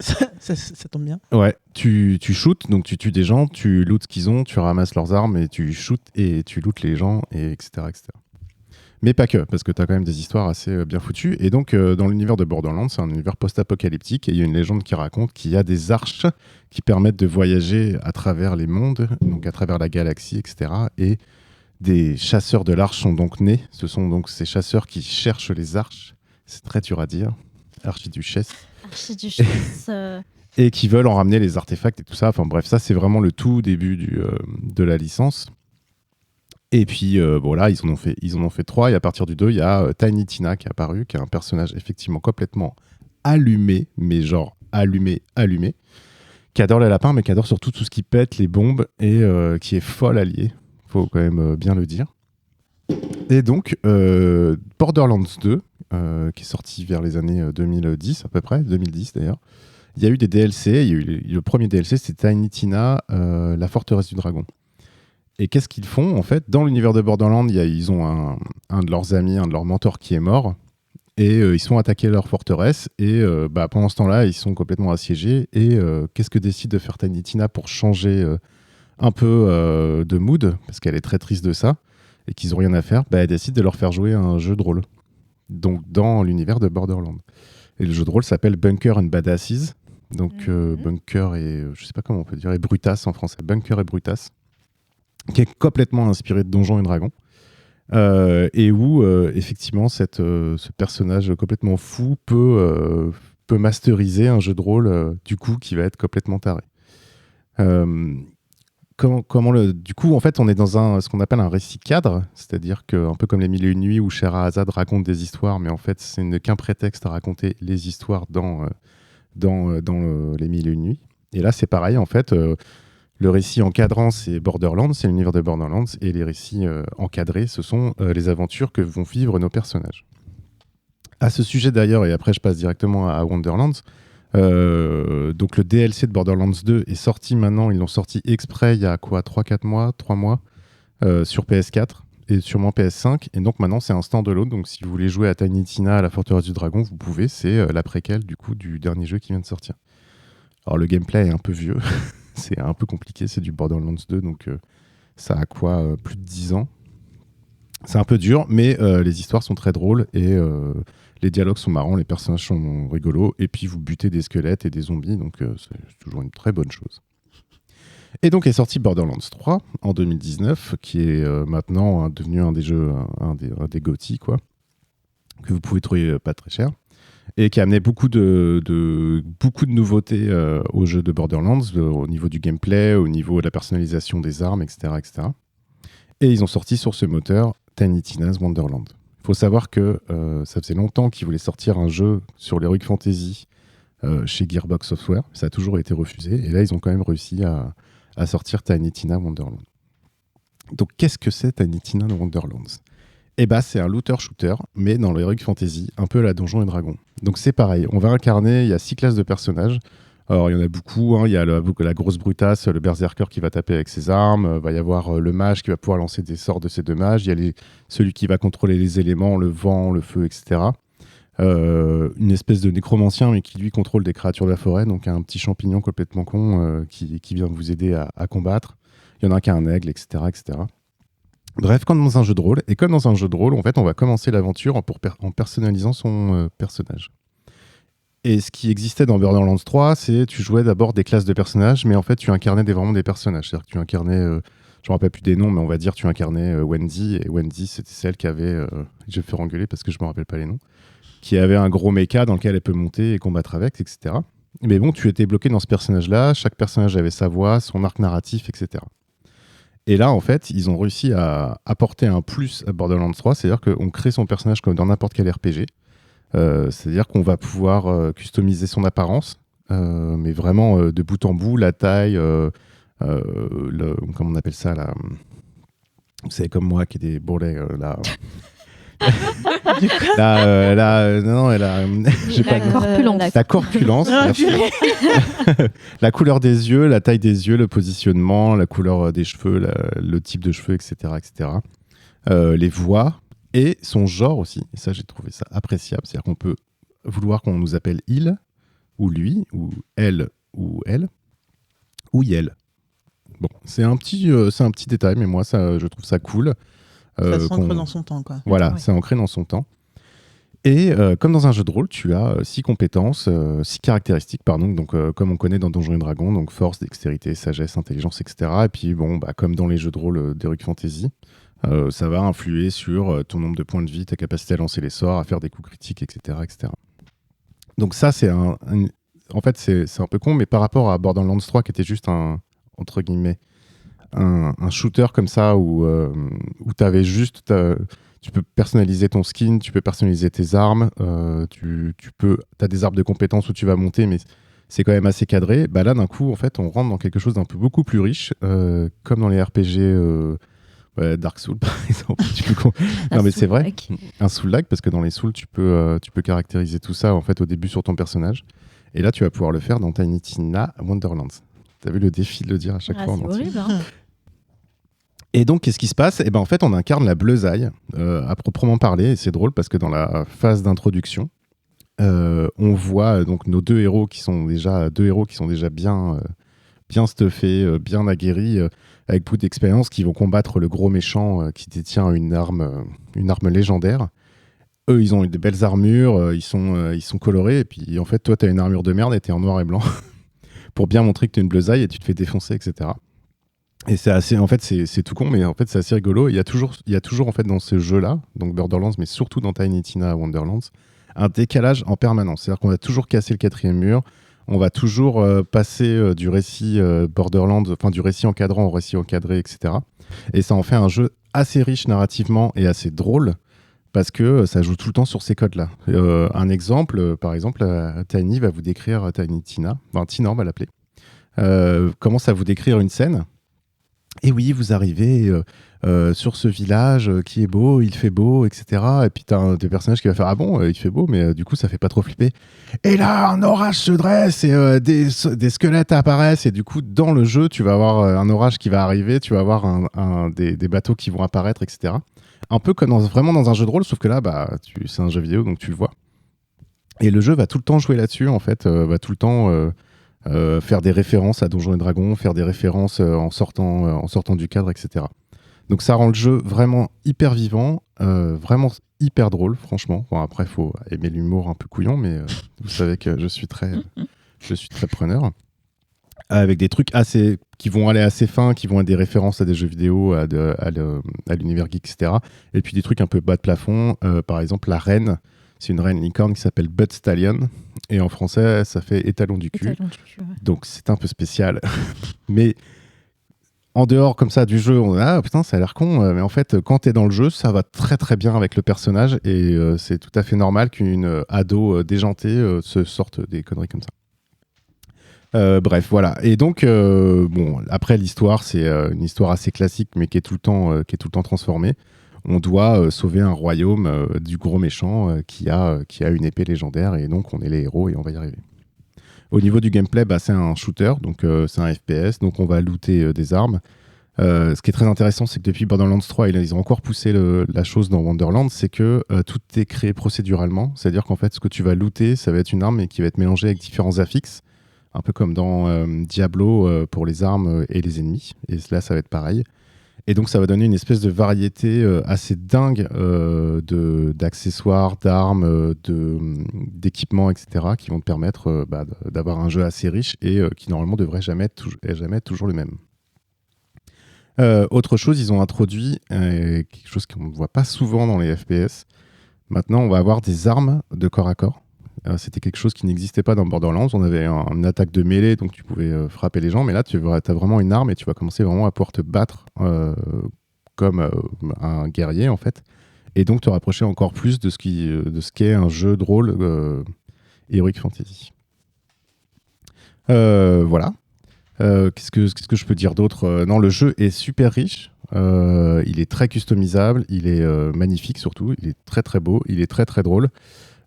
Ça tombe bien. Ouais, tu shootes, donc tu tues des gens, tu lootes ce qu'ils ont, tu ramasses leurs armes, et tu shootes et tu lootes les gens, et etc., etc. Mais pas que, parce que tu as quand même des histoires assez bien foutues. Et donc, dans l'univers de Borderlands, c'est un univers post-apocalyptique. Et il y a une légende qui raconte qu'il y a des arches qui permettent de voyager à travers les mondes, donc à travers la galaxie, etc. Et des chasseurs de l'arche sont donc nés. Ce sont donc ces chasseurs qui cherchent les arches. C'est très dur à dire. Archiduchesse. Archiduchesse. Et qui veulent en ramener les artefacts et tout ça. Enfin bref, ça, c'est vraiment le tout début de la licence. Et puis, voilà, ils en ont fait 3. Et à partir du 2, il y a Tiny Tina qui est apparu, qui est un personnage effectivement complètement allumé, mais genre allumé, qui adore les lapins, mais qui adore surtout tout ce qui pète, les bombes, et qui est folle alliée. Faut quand même bien le dire. Et donc, Borderlands 2, qui est sorti vers les années 2010 à peu près, 2010 d'ailleurs, il y a eu des DLC. Il y a eu le premier DLC, c'était Tiny Tina, la forteresse du dragon. Et qu'est-ce qu'ils font en fait dans l'univers de Borderlands? Ils ont un de leurs amis, un de leurs mentors qui est mort, et ils sont attaqués leur forteresse, et pendant ce temps-là ils sont complètement assiégés, et qu'est-ce que décide de faire Tiny Tina pour changer un peu de mood, parce qu'elle est très triste de ça et qu'ils n'ont rien à faire? Elle décide de leur faire jouer un jeu de rôle, donc dans l'univers de Borderlands. Et le jeu de rôle s'appelle Bunker and Badasses, donc Bunker et je sais pas comment on peut dire, et Brutas en français, Bunker et Brutas, qui est complètement inspiré de Donjons et Dragons, et où effectivement ce personnage complètement fou peut masteriser un jeu de rôle du coup qui va être complètement taré. Du coup, en fait, on est dans ce qu'on appelle un récit cadre, c'est-à-dire que un peu comme les Mille et une nuits où Scheherazade raconte des histoires, mais en fait, ce n'est qu'un prétexte à raconter les histoires dans les Mille et une nuits. Et là, c'est pareil, en fait. Le récit encadrant, c'est Borderlands, c'est l'univers de Borderlands, et les récits encadrés, ce sont les aventures que vont vivre nos personnages. À ce sujet d'ailleurs, et après je passe directement à Wonderlands, donc le DLC de Borderlands 2 est sorti maintenant, ils l'ont sorti exprès il y a 3 mois, sur PS4 et sûrement PS5, et donc maintenant c'est un standalone, donc si vous voulez jouer à Tiny Tina, à la forteresse du dragon, vous pouvez, c'est la préquelle du coup du dernier jeu qui vient de sortir. Alors le gameplay est un peu vieux, c'est un peu compliqué, c'est du Borderlands 2, donc ça a plus de 10 ans. C'est un peu dur, mais les histoires sont très drôles, et les dialogues sont marrants, les personnages sont rigolos, et puis vous butez des squelettes et des zombies, donc c'est toujours une très bonne chose. Et donc est sorti Borderlands 3 en 2019, qui est maintenant devenu un des jeux, un des GOTY, quoi, que vous pouvez trouver pas très cher, et qui a amené beaucoup de nouveautés au jeu de Borderlands, au niveau du gameplay, au niveau de la personnalisation des armes, etc., etc. Et ils ont sorti sur ce moteur Tiny Tina's Wonderland. Il faut savoir que ça faisait longtemps qu'ils voulaient sortir un jeu sur l'Heroic Fantasy chez Gearbox Software. Ça a toujours été refusé. Et là, ils ont quand même réussi à sortir Tiny Tina Wonderland. Donc, qu'est-ce que c'est Tiny Tina Wonderlands ? C'est un looter-shooter, mais dans l'Heroic Fantasy, un peu à la Donjons et Dragons. Donc, c'est pareil. On va incarner, il y a 6 classes de personnages. Alors, il y en a beaucoup. Il y a la grosse brutasse, le berserker qui va taper avec ses armes. Va y avoir le mage qui va pouvoir lancer des sorts de ses 2 mages. Il y a celui qui va contrôler les éléments, le vent, le feu, etc. Une espèce de nécromancien, mais qui lui contrôle des créatures de la forêt. Donc, un petit champignon complètement con qui vient vous aider à combattre. Il y en a un qui a un aigle, etc., etc. Bref, comme dans un jeu de rôle. Et comme dans un jeu de rôle, en fait, on va commencer l'aventure en personnalisant son personnage. Et ce qui existait dans Borderlands 3, c'est tu jouais d'abord des classes de personnages, mais en fait, tu incarnais vraiment des personnages. C'est-à-dire que tu incarnais, je ne me rappelle plus des noms, mais on va dire tu incarnais Wendy, et Wendy, c'était celle qui avait, je vais faire engueuler parce que je ne me rappelle pas les noms, qui avait un gros mecha dans lequel elle peut monter et combattre avec, etc. Mais bon, tu étais bloqué dans ce personnage-là, chaque personnage avait sa voix, son arc narratif, etc. Et là, en fait, ils ont réussi à apporter un plus à Borderlands 3, c'est-à-dire qu'on crée son personnage comme dans n'importe quel RPG. C'est-à-dire qu'on va pouvoir customiser son apparence, mais vraiment de bout en bout, la taille, comment on appelle ça là, vous savez comme moi qui est des bourrelets, Non, elle a. J'ai pas La le- corpulence. La corpulence, Ah, merci. purée. La couleur des yeux, la taille des yeux, le positionnement, la couleur des cheveux, le type de cheveux, etc. etc. Les voix et son genre aussi. Et ça, j'ai trouvé ça appréciable. C'est-à-dire qu'on peut vouloir qu'on nous appelle il, ou lui, ou elle, ou elle, ou yel. Bon, c'est un petit détail, mais moi, ça, je trouve ça cool. Ça s'ancre qu'on- dans son temps, quoi. Voilà, Ouais. c'est ancré dans son temps. Et comme dans un jeu de rôle, tu as 6 compétences, 6 caractéristiques, pardon, donc comme on connaît dans Donjons et Dragons, donc force, dextérité, sagesse, intelligence, etc. Et puis bon, comme dans les jeux de rôle d'Heroic Fantasy, ça va influer sur ton nombre de points de vie, ta capacité à lancer les sorts, à faire des coups critiques, etc. etc. Donc ça, en fait, c'est un peu con, mais par rapport à Borderlands 3, qui était juste entre guillemets, un shooter comme ça, où t'avais juste... tu peux personnaliser ton skin, tu peux personnaliser tes armes, t'as des arbres de compétences où tu vas monter, mais c'est quand même assez cadré. Bah là, d'un coup, en fait, on rentre dans quelque chose d'un peu beaucoup plus riche, comme dans les RPG Dark Souls, par exemple. Non, mais c'est vrai, un Soul-like, parce que dans les Souls, tu peux caractériser tout ça en fait au début sur ton personnage. Et là, tu vas pouvoir le faire dans Tiny Tina Wonderlands. T'as vu le défi de le dire à chaque fois en C'est entier. horrible. Hein. Et donc, qu'est-ce qui se passe ? Eh ben, en fait, on incarne la Bleusaille, à proprement parler. Et c'est drôle parce que dans la phase d'introduction, on voit donc nos deux héros qui sont déjà bien stuffés, bien aguerris, avec beaucoup d'expérience, qui vont combattre le gros méchant qui détient une arme légendaire. Eux, ils ont des belles armures, ils sont colorés. Et puis, en fait, toi, tu as une armure de merde et tu es en noir et blanc pour bien montrer que tu es une Bleusaille et tu te fais défoncer, etc. Et c'est assez, en fait, c'est tout con, mais en fait, c'est assez rigolo. Il y a toujours en fait dans ce jeu-là, donc Borderlands, mais surtout dans Tiny Tina Wonderlands, un décalage en permanence. C'est-à-dire qu'on va toujours casser le quatrième mur, on va toujours passer du récit Borderlands, enfin du récit encadrant au récit encadré, etc. Et ça en fait un jeu assez riche narrativement et assez drôle parce que ça joue tout le temps sur ces codes-là. Un exemple, par exemple, Tiny va vous décrire Tiny Tina, enfin Tina on va l'appeler, commence à vous décrire une scène. Et oui, vous arrivez sur ce village qui est beau, il fait beau, etc. Et puis t'as un des personnages qui va faire « Ah bon, il fait beau, mais du coup, ça fait pas trop flipper. » Et là, un orage se dresse et des squelettes apparaissent. Et du coup, dans le jeu, tu vas avoir un orage qui va arriver, tu vas avoir des bateaux qui vont apparaître, etc. Un peu comme vraiment dans un jeu de rôle, sauf que là, c'est un jeu vidéo, donc tu le vois. Et le jeu va tout le temps jouer là-dessus, en fait, va tout le temps... faire des références à Donjons et Dragons, faire des références en sortant du cadre, etc. Donc ça rend le jeu vraiment hyper vivant, vraiment hyper drôle, franchement. Bon, après, il faut aimer l'humour un peu couillon, mais vous savez que je suis très preneur. Avec des trucs qui vont aller assez fins, qui vont être des références à des jeux vidéo, à l'univers geek, etc. Et puis des trucs un peu bas de plafond. Par exemple, la reine, c'est une reine licorne qui s'appelle Bud Stallion. Et en français, ça fait étalon du cul. Étalon du cul, ouais. Donc c'est un peu spécial. Mais en dehors comme ça du jeu, on a putain, ça a l'air con. Mais en fait, quand t'es dans le jeu, ça va très très bien avec le personnage. Et c'est tout à fait normal qu'une ado déjantée se sorte des conneries comme ça. Bref, voilà. Et donc, bon, après l'histoire, c'est une histoire assez classique, mais qui est tout le temps transformée. On doit sauver un royaume du gros méchant qui a une épée légendaire, et donc on est les héros et on va y arriver. Au niveau du gameplay, c'est un shooter, donc c'est un FPS, donc on va looter des armes. Ce qui est très intéressant, c'est que depuis Borderlands 3, ils ont encore poussé la chose dans Wonderlands, c'est que tout est créé procéduralement, c'est-à-dire qu'en fait, ce que tu vas looter, ça va être une arme et qui va être mélangée avec différents affixes, un peu comme dans Diablo pour les armes et les ennemis, et là, ça va être pareil. Et donc, ça va donner une espèce de variété assez dingue d'accessoires, d'armes, d'équipements, etc., qui vont te permettre d'avoir un jeu assez riche et qui, normalement, devrait jamais être toujours le même. Autre chose, ils ont introduit quelque chose qu'on ne voit pas souvent dans les FPS. Maintenant, on va avoir des armes de corps à corps. C'était quelque chose qui n'existait pas dans Borderlands. On avait une attaque de mêlée, donc tu pouvais frapper les gens. Mais là, tu as vraiment une arme et tu vas commencer vraiment à pouvoir te battre comme un guerrier, en fait. Et donc te rapprocher encore plus de ce qu'est un jeu de rôle Heroic Fantasy. Voilà. Qu'est-ce que je peux dire d'autre ? Non, le jeu est super riche. Il est très customisable. Il est magnifique surtout. Il est très très beau. Il est très très drôle.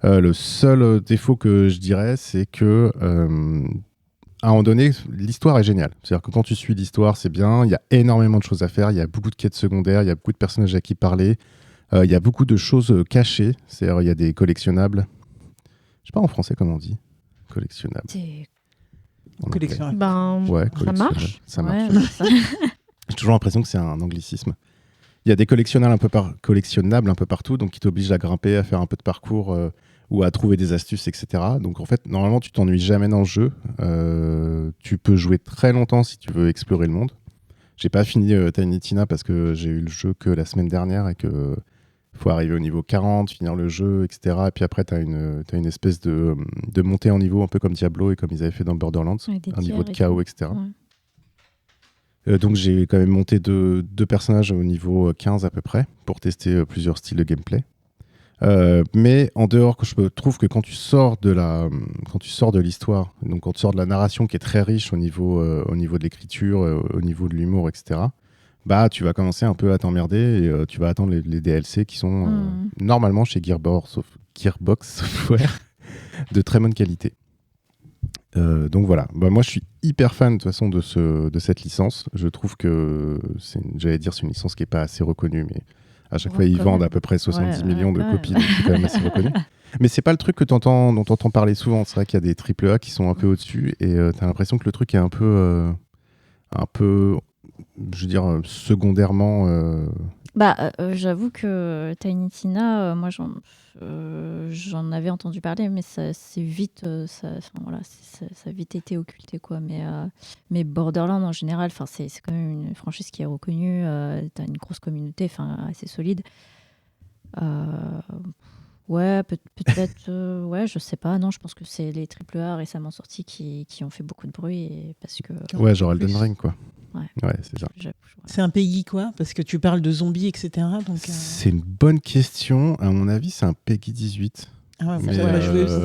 Le seul défaut que je dirais, c'est que à un moment donné, l'histoire est géniale. C'est-à-dire que quand tu suis l'histoire, c'est bien. Il y a énormément de choses à faire. Il y a beaucoup de quêtes secondaires. Il y a beaucoup de personnages à qui parler. Il y a beaucoup de choses cachées. C'est-à-dire il y a des collectionnables. Je sais pas en français comment on dit. Collectionnables. C'est- En Collectionnable. Ouais, ça marche. Ça marche. Ouais, ça- J'ai toujours l'impression que c'est un anglicisme. Il y a des collectionnables un peu partout, donc qui t'obligent à grimper, à faire un peu de parcours ou à trouver des astuces, etc. Donc en fait, normalement, tu t'ennuies jamais dans le jeu. Tu peux jouer très longtemps si tu veux explorer le monde. J'ai pas fini Tiny Tina parce que j'ai eu le jeu que la semaine dernière et que faut arriver au niveau 40, finir le jeu, etc. Et puis après, t'as une espèce de montée en niveau, un peu comme Diablo et comme ils avaient fait dans Borderlands, Avec des un niveau de tiers et chaos, tout. etc. Ouais. Donc j'ai quand même monté deux personnages au niveau 15 à peu près pour tester plusieurs styles de gameplay. Mais en dehors, je trouve que quand tu sors de l'histoire, donc quand tu sors de la narration qui est très riche au niveau de l'écriture, au niveau de l'humour, etc., bah tu vas commencer un peu à t'emmerder et tu vas attendre les DLC qui sont normalement chez Gearbox Software de très bonne qualité. Donc voilà, moi je suis hyper fan de toute façon de cette licence. Je trouve que c'est une licence qui n'est pas assez reconnue, mais à chaque fois ils Quand vendent même. à peu près 70 Ouais, millions de ouais, copies, ouais. donc c'est quand même assez reconnu. Mais c'est pas le truc dont t'entends parler souvent. C'est vrai qu'il y a des AAA qui sont un peu au-dessus et t'as l'impression que le truc est un peu, je veux dire, secondairement. J'avoue que Tiny Tina, moi j'en avais entendu parler, mais ça c'est vite, ça a vite été occulté quoi. Mais Borderlands en général, c'est quand même une franchise qui est reconnue. T'as une grosse communauté, assez solide. Ouais, peut-être, ouais, je sais pas. Non, je pense que c'est les AAA récemment sortis qui ont fait beaucoup de bruit parce que. Ouais, genre Plus. Elden Ring, quoi. Ouais. C'est ça. C'est un PEGI quoi? Parce que tu parles de zombies, etc. Donc, C'est une bonne question. À mon avis, c'est un PEGI 18. Ah ouais, Mais, ça va jouer aussi.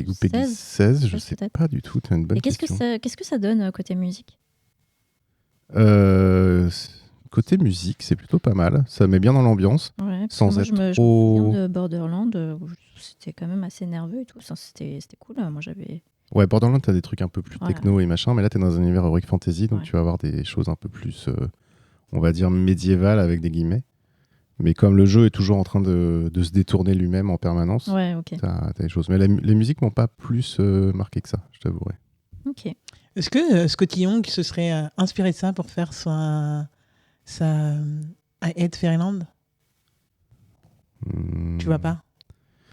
ou PEGI 16, je sais peut-être. pas du tout. C'est une bonne Et qu'est-ce question. que ça donne côté musique? Côté musique, c'est plutôt pas mal. Ça met bien dans l'ambiance. Ouais, parce Sans que moi, être je me trop- souviens de Borderlands, où c'était quand même assez nerveux et tout. C'était cool. Moi, j'avais. Ouais, Borderlands, t'as des trucs un peu plus Ouais. techno et machin, mais là, t'es dans un univers heroic fantasy, donc Ouais. tu vas avoir des choses un peu plus, on va dire, médiévales avec des guillemets. Mais comme le jeu est toujours en train de se détourner lui-même en permanence, Ouais, ok. t'as des choses. Mais les musiques m'ont pas plus marqué que ça, je t'avouerai. Ok. Est-ce que Scotty Young se serait inspiré de ça pour faire sa I Hate Fairyland? Tu vois pas?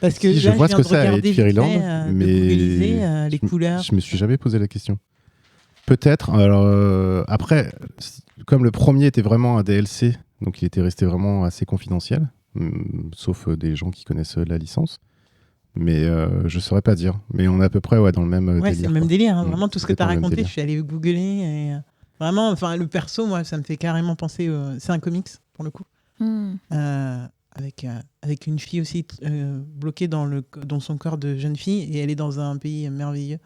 Parce que Si, je là, vois viens ce que de c'est à regarder Hate Fairyland, vite fait, de mais googliser, les couleurs. Je me suis jamais posé la question. Peut-être. Alors après, comme le premier était vraiment un DLC, donc il était resté vraiment assez confidentiel, sauf des gens qui connaissent la licence. Mais je saurais pas dire. Mais on est à peu près dans le même Ouais, délire. c'est le même quoi. délire. Hein. Vraiment, tout ce que tu as complètement le même raconté, délire. je suis allé googler. Et, vraiment, le perso, moi, ça me fait carrément penser. C'est un comics, pour le coup. Hmm. Avec une fille aussi bloquée dans son corps de jeune fille. Et elle est dans un pays merveilleux.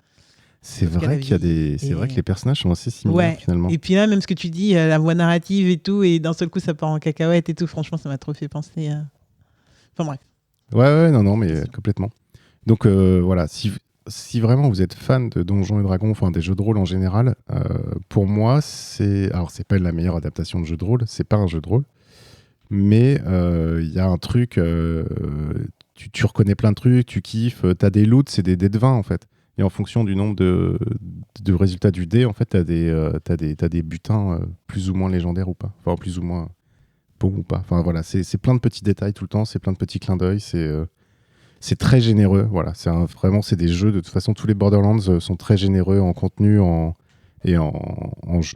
C'est Parce vrai qu'elle a qu'il y a vieilli. c'est Et- vrai que les personnages sont assez similaires Ouais. finalement. Et puis là, même ce que tu dis, la voix narrative et tout, et d'un seul coup, ça part en cacahuète et tout. Franchement, ça m'a trop fait penser. Enfin bref. Ouais, non, mais complètement. Donc voilà, si vraiment vous êtes fan de Donjons et Dragons, enfin des jeux de rôle en général, pour moi, alors c'est pas la meilleure adaptation de jeu de rôle, c'est pas un jeu de rôle, mais il y a un truc, tu reconnais plein de trucs, tu kiffes, t'as des loots, c'est des dés de 20 en fait. Et en fonction du nombre de résultats du dé, en fait, t'as des butins plus ou moins légendaires ou pas. Enfin, plus ou moins bons ou pas. Enfin, voilà, c'est plein de petits détails tout le temps, c'est plein de petits clins d'œil, c'est très généreux. Voilà, vraiment, c'est des jeux. De toute façon, tous les Borderlands sont très généreux en contenu et en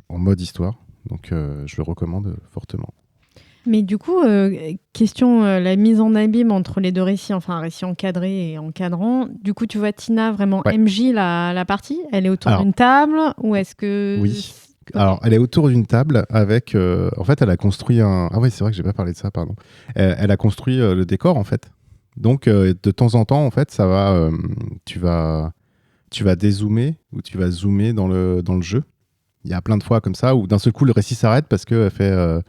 mode histoire. Donc, je le recommande fortement. Mais du coup, question la mise en abîme entre les deux récits, enfin un récit encadré et encadrant. Du coup, tu vois Tina vraiment Ouais. MJ la partie? Elle est autour Alors, d'une table ou est-ce que... Oui. Ok. Alors, elle est autour d'une table avec. En fait, elle a construit un. Ah oui, c'est vrai que j'ai pas parlé de ça, pardon. Elle a construit le décor, en fait. Donc, de temps en temps, en fait, ça va. Tu vas dézoomer ou tu vas zoomer dans le jeu. Il y a plein de fois comme ça où d'un seul coup, le récit s'arrête parce qu'elle fait.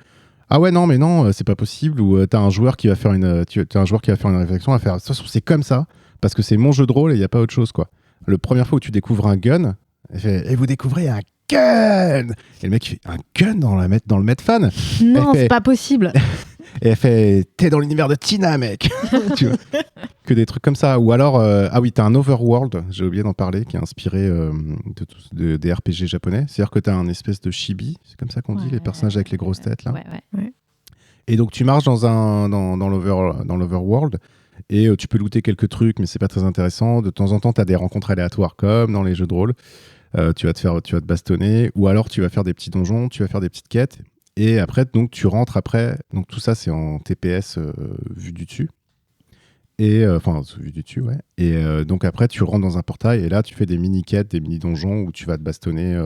ah ouais, non, mais non, c'est pas possible. Ou t'as un joueur qui va faire t'as un joueur qui va faire une réflexion, à faire, de toute façon, c'est comme ça, parce que c'est mon jeu de rôle et il n'y a pas autre chose, quoi. La première fois où tu découvres un gun, et vous découvrez un gun. Et le mec il fait un gun dans le Medfan. Non, fait- c'est pas possible. Et elle fait t'es dans l'univers de Tina, mec. Tu vois, que des trucs comme ça. Ou alors ah oui, t'as un Overworld, j'ai oublié d'en parler, qui est inspiré des RPG japonais. C'est-à-dire que t'as un espèce de chibi, c'est comme ça qu'on dit, les personnages avec les grosses têtes là. Ouais. Et donc tu marches dans l'Overworld et tu peux looter quelques trucs, mais c'est pas très intéressant. De temps en temps, tu as des rencontres aléatoires comme dans les jeux de rôle. Tu vas te bastonner, ou alors tu vas faire des petits donjons, tu vas faire des petites quêtes. Et après, donc tu rentres après. Donc tout ça, c'est en TPS vu du dessus. Et enfin, vu du dessus, ouais. Et donc après, tu rentres dans un portail et là, tu fais des mini-quêtes, des mini-donjons où tu vas te bastonner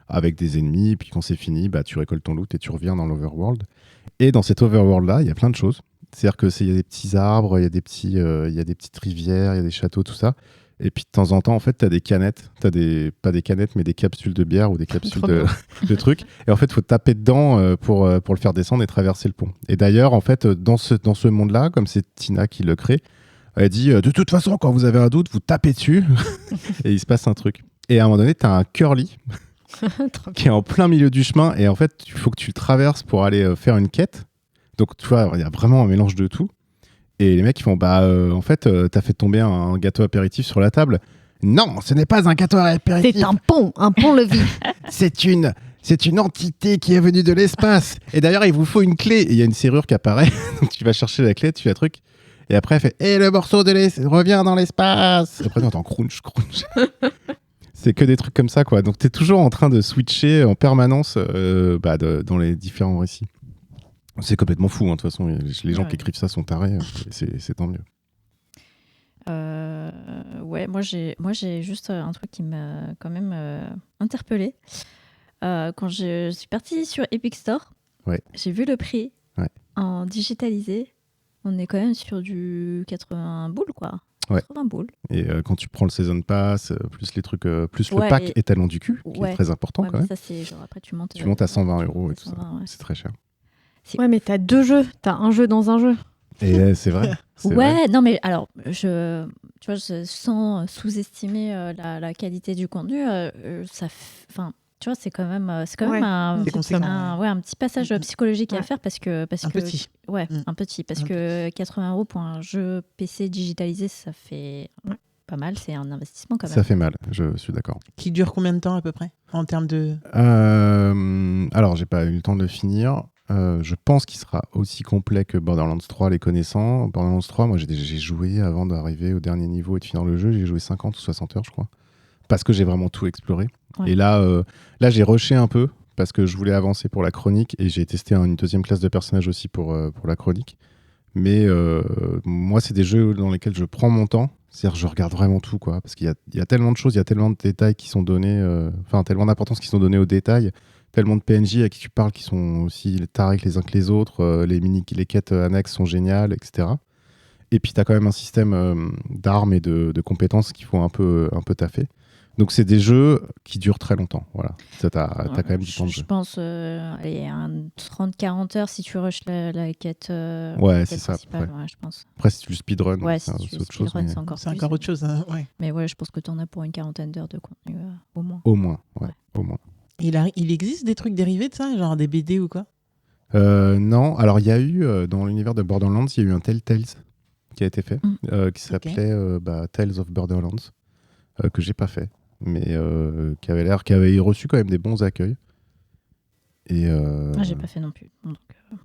avec des ennemis. Et puis quand c'est fini, bah, tu récoltes ton loot et tu reviens dans l'Overworld. Et dans cet Overworld-là, il y a plein de choses. C'est-à-dire qu'il y a des petits arbres, il y a des petites rivières, il y a des châteaux, tout ça. Et puis de temps en temps, en fait, tu as des canettes. Pas des canettes, mais des capsules de bière ou des capsules de trucs. Et en fait, il faut taper dedans pour le faire descendre et traverser le pont. Et d'ailleurs, en fait, dans ce monde-là, comme c'est Tina qui le crée, elle dit de toute façon, quand vous avez un doute, vous tapez dessus et il se passe un truc. Et à un moment donné, tu as un curly qui est en plein milieu du chemin. Et en fait, il faut que tu le traverses pour aller faire une quête. Donc, tu vois, il y a vraiment un mélange de tout. Et les mecs, ils font en fait, t'as fait tomber un gâteau apéritif sur la table. Non, ce n'est pas un gâteau apéritif. C'est un pont-levis. C'est une entité qui est venue de l'espace. Et d'ailleurs, il vous faut une clé. Et il y a une serrure qui apparaît. Donc tu vas chercher la clé, tu fais un truc. Et après, elle fait le morceau revient dans l'espace. Et après, on entend crunch. C'est que des trucs comme ça, quoi. Donc t'es toujours en train de switcher en permanence dans les différents récits. C'est complètement fou, hein, de toute façon. Les gens qui écrivent ça sont tarés. C'est tant mieux. Ouais, moi j'ai juste un truc qui m'a quand même interpellée. Quand je suis partie sur Epic Store, j'ai vu le prix en digitalisé. On est quand même sur du 80 boules, quoi. Ouais. 80 boules. Et quand tu prends le Season Pass, plus les trucs, plus le pack étalon du cul, qui est très important quand même. Ça, c'est genre, après, tu montes à 120 € et tout ça. C'est très cher. Ouais, mais t'as 2 jeux. T'as un jeu dans un jeu. Et c'est vrai. Ouais, non, mais alors, tu vois, sans sous-estimer la qualité du contenu, enfin, tu vois, c'est quand même un petit passage psychologique à faire parce que un petit. Ouais, un petit, parce que 80 € pour un jeu PC digitalisé, ça fait pas mal, c'est un investissement quand même. Ça fait mal, je suis d'accord. Qui dure combien de temps à peu près en termes de... Alors, j'ai pas eu le temps de le finir. Je pense qu'il sera aussi complet que Borderlands 3, les connaissant. Borderlands 3, moi j'ai joué avant d'arriver au dernier niveau et de finir le jeu, j'ai joué 50 ou 60 heures, je crois. Parce que j'ai vraiment tout exploré. Ouais. Et là j'ai rushé un peu parce que je voulais avancer pour la chronique et j'ai testé une deuxième classe de personnage aussi pour la chronique. Mais moi, c'est des jeux dans lesquels je prends mon temps. C'est-à-dire je regarde vraiment tout, quoi. Parce qu'il y a tellement de choses, il y a tellement de détails qui sont donnés, tellement d'importance qui sont donnés aux détails. Tellement de PNJ à qui tu parles qui sont aussi tarés les uns que les autres, les quêtes annexes sont géniales, etc. Et puis tu as quand même un système d'armes et de compétences qu'il faut un peu taffer. Donc c'est des jeux qui durent très longtemps. Voilà. Tu as quand même du temps de jeu. Je pense 30-40 heures si tu rushes la quête. C'est ça. Je pense. Après, si tu speedrun, c'est autre chose. C'est encore autre chose. Hein, ouais. Mais ouais, je pense que tu en as pour une quarantaine d'heures de contenu, au moins. Au moins. Il existe des trucs dérivés de ça, genre des BD ou quoi? Non. Alors, il y a eu, dans l'univers de Borderlands, il y a eu un Telltales qui a été fait, qui s'appelait Tales of Borderlands, que j'ai pas fait, mais qui avait reçu quand même des bons accueils. Et j'ai pas fait non plus. Donc,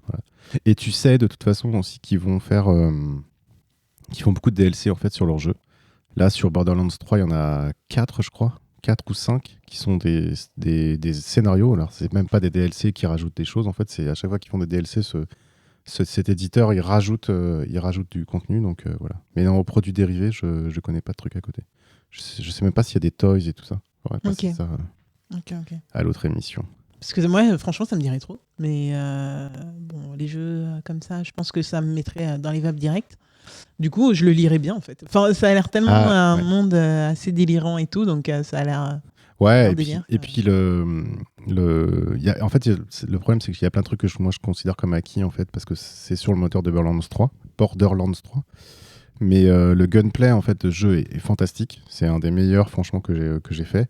voilà. Et tu sais de toute façon aussi qu'ils vont qu'ils font beaucoup de DLC en fait sur leur jeu. Là, sur Borderlands 3, il y en a 4, je crois. 4 ou 5 qui sont des scénarios. Alors, c'est même pas des DLC qui rajoutent des choses. En fait, c'est à chaque fois qu'ils font des DLC, cet éditeur, il rajoute du contenu. Donc, voilà. Mais non, aux produits dérivés, je connais pas de trucs à côté. Je sais même pas s'il y a des toys et tout ça. On va passer ça à l'autre émission. Parce que moi, franchement, ça me dirait trop. Mais les jeux comme ça, je pense que ça me mettrait dans les vapes direct. Du coup, je le lirais bien, en fait. Enfin, ça a l'air tellement un monde assez délirant et tout, donc ça a l'air... Ouais, leur et puis, délire. et puis en fait, le problème, c'est qu'il y a plein de trucs que moi je considère comme acquis, en fait, parce que c'est sur le moteur de Borderlands 3. Mais le gunplay, en fait, de jeu est fantastique. C'est un des meilleurs, franchement, que j'ai fait.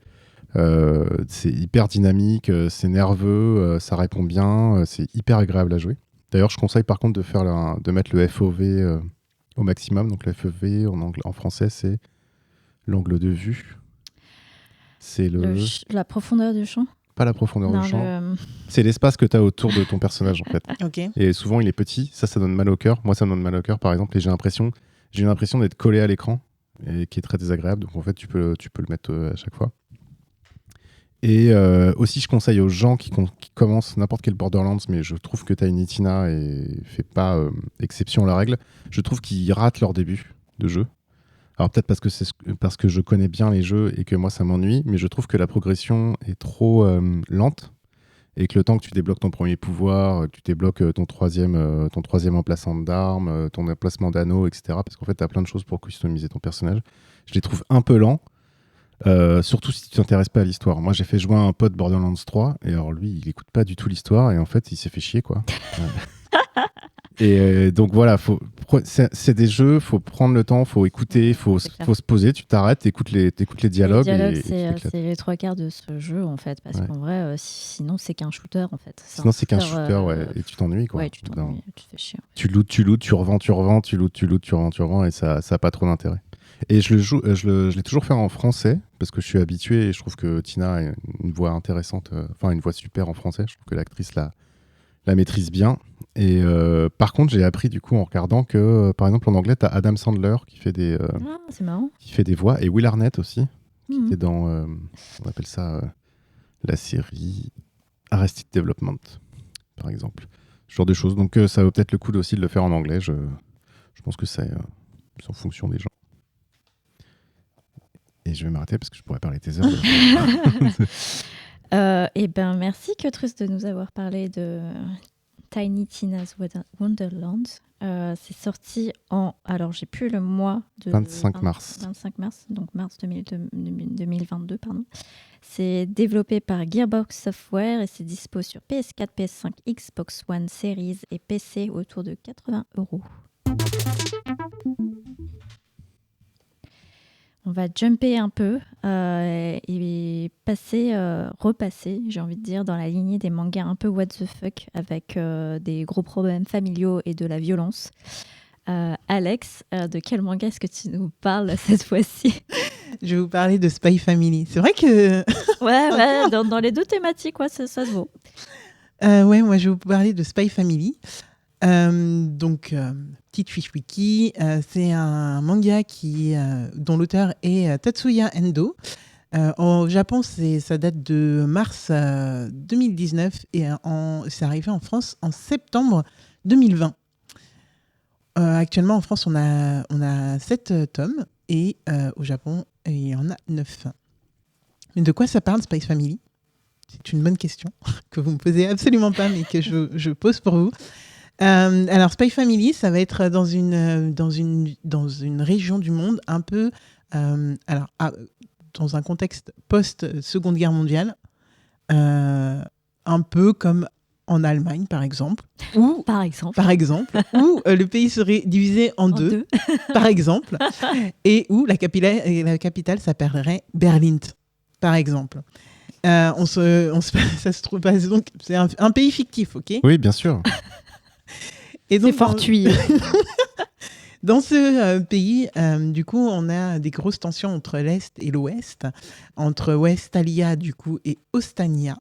C'est hyper dynamique, c'est nerveux, ça répond bien, c'est hyper agréable à jouer. D'ailleurs, je conseille par contre de mettre le FOV au maximum. Donc le FOV en français, c'est l'angle de vue. C'est La profondeur du champ. pas la profondeur Non, du champ. C'est l'espace que tu as autour de ton personnage, en fait. Ok. Et souvent, il est petit. Ça donne mal au cœur. Moi, ça me donne mal au cœur, par exemple. Et j'ai l'impression d'être collé à l'écran, et qui est très désagréable. Donc, en fait, tu peux le mettre à chaque fois. Et aussi, je conseille aux gens qui commencent n'importe quel Borderlands, mais je trouve que Tiny Tina fait pas exception à la règle. Je trouve qu'ils ratent leur début de jeu. Alors peut-être parce que je connais bien les jeux et que moi ça m'ennuie, mais je trouve que la progression est trop lente et que le temps que tu débloques ton premier pouvoir, tu débloques ton troisième emplacement d'armes, ton emplacement d'anneaux, etc. Parce qu'en fait, tu as plein de choses pour customiser ton personnage. Je les trouve un peu lents. Surtout si tu t'intéresses pas à l'histoire. Moi, j'ai fait jouer à un pote Borderlands 3 et alors lui, il écoute pas du tout l'histoire et en fait, il s'est fait chier, quoi. Et donc voilà, c'est des jeux, faut prendre le temps, faut écouter, faut se poser, tu t'arrêtes, t'écoutes les dialogues. C'est les trois quarts de ce jeu en fait, parce qu'en vrai, sinon c'est qu'un shooter en fait. Sinon c'est qu'un shooter, ouais, et tu t'ennuies, quoi. Ouais, tu t'ennuies, tu te fais chier. Tu lootes, tu revends, tu revends et ça a pas trop d'intérêt. Et je l'ai toujours fait en français parce que je suis habitué et je trouve que Tina a une voix intéressante, une voix super en français. Je trouve que l'actrice la maîtrise bien. Et par contre, j'ai appris du coup en regardant que, par exemple, en anglais, tu as Adam Sandler qui fait c'est marrant. Qui fait des voix et Will Arnett aussi, qui était dans, on appelle ça la série Arrested Development, par exemple. Ce genre de choses. Donc ça vaut peut-être le coup aussi de le faire en anglais. Je pense que c'est en fonction des gens. Et je vais m'arrêter parce que je pourrais parler des heures. Et ben merci Cutrus de nous avoir parlé de Tiny Tina's Wonderland. C'est sorti alors j'ai plus le mois de 25 mars, donc mars 2022 pardon. C'est développé par Gearbox Software et c'est dispo sur PS4, PS5, Xbox One Series et PC autour de 80 €. On va jumper un peu et repasser, j'ai envie de dire, dans la lignée des mangas un peu what the fuck avec des gros problèmes familiaux et de la violence. Alex, de quel manga est-ce que tu nous parles cette fois-ci ? Je vais vous parler de Spy Family. C'est vrai que... ouais, dans les deux thématiques, ouais, ça se vaut. Ouais, moi je vais vous parler de Spy Family. Petite fiche wiki, c'est un manga dont l'auteur est Tatsuya Endo. Au Japon, ça date de mars 2019 et c'est arrivé en France en septembre 2020. Actuellement, en France, on a 7 tomes et au Japon, il y en a 9. Mais de quoi ça parle, Spy Family ? C'est une bonne question que vous ne me posez absolument pas, mais que je pose pour vous. Alors, Spy Family, ça va être dans une région du monde un peu... dans un contexte post-Seconde Guerre mondiale, un peu comme en Allemagne, par exemple. Où le pays serait divisé en deux, par exemple, et où la capitale s'appellerait Berlin, par exemple. Ça se trouve pas, donc c'est un pays fictif, ok ? Oui, bien sûr. Et donc, c'est fortuit. Dans ce pays, du coup, on a des grosses tensions entre l'Est et l'Ouest, entre Westphalia, du coup, et Ostania.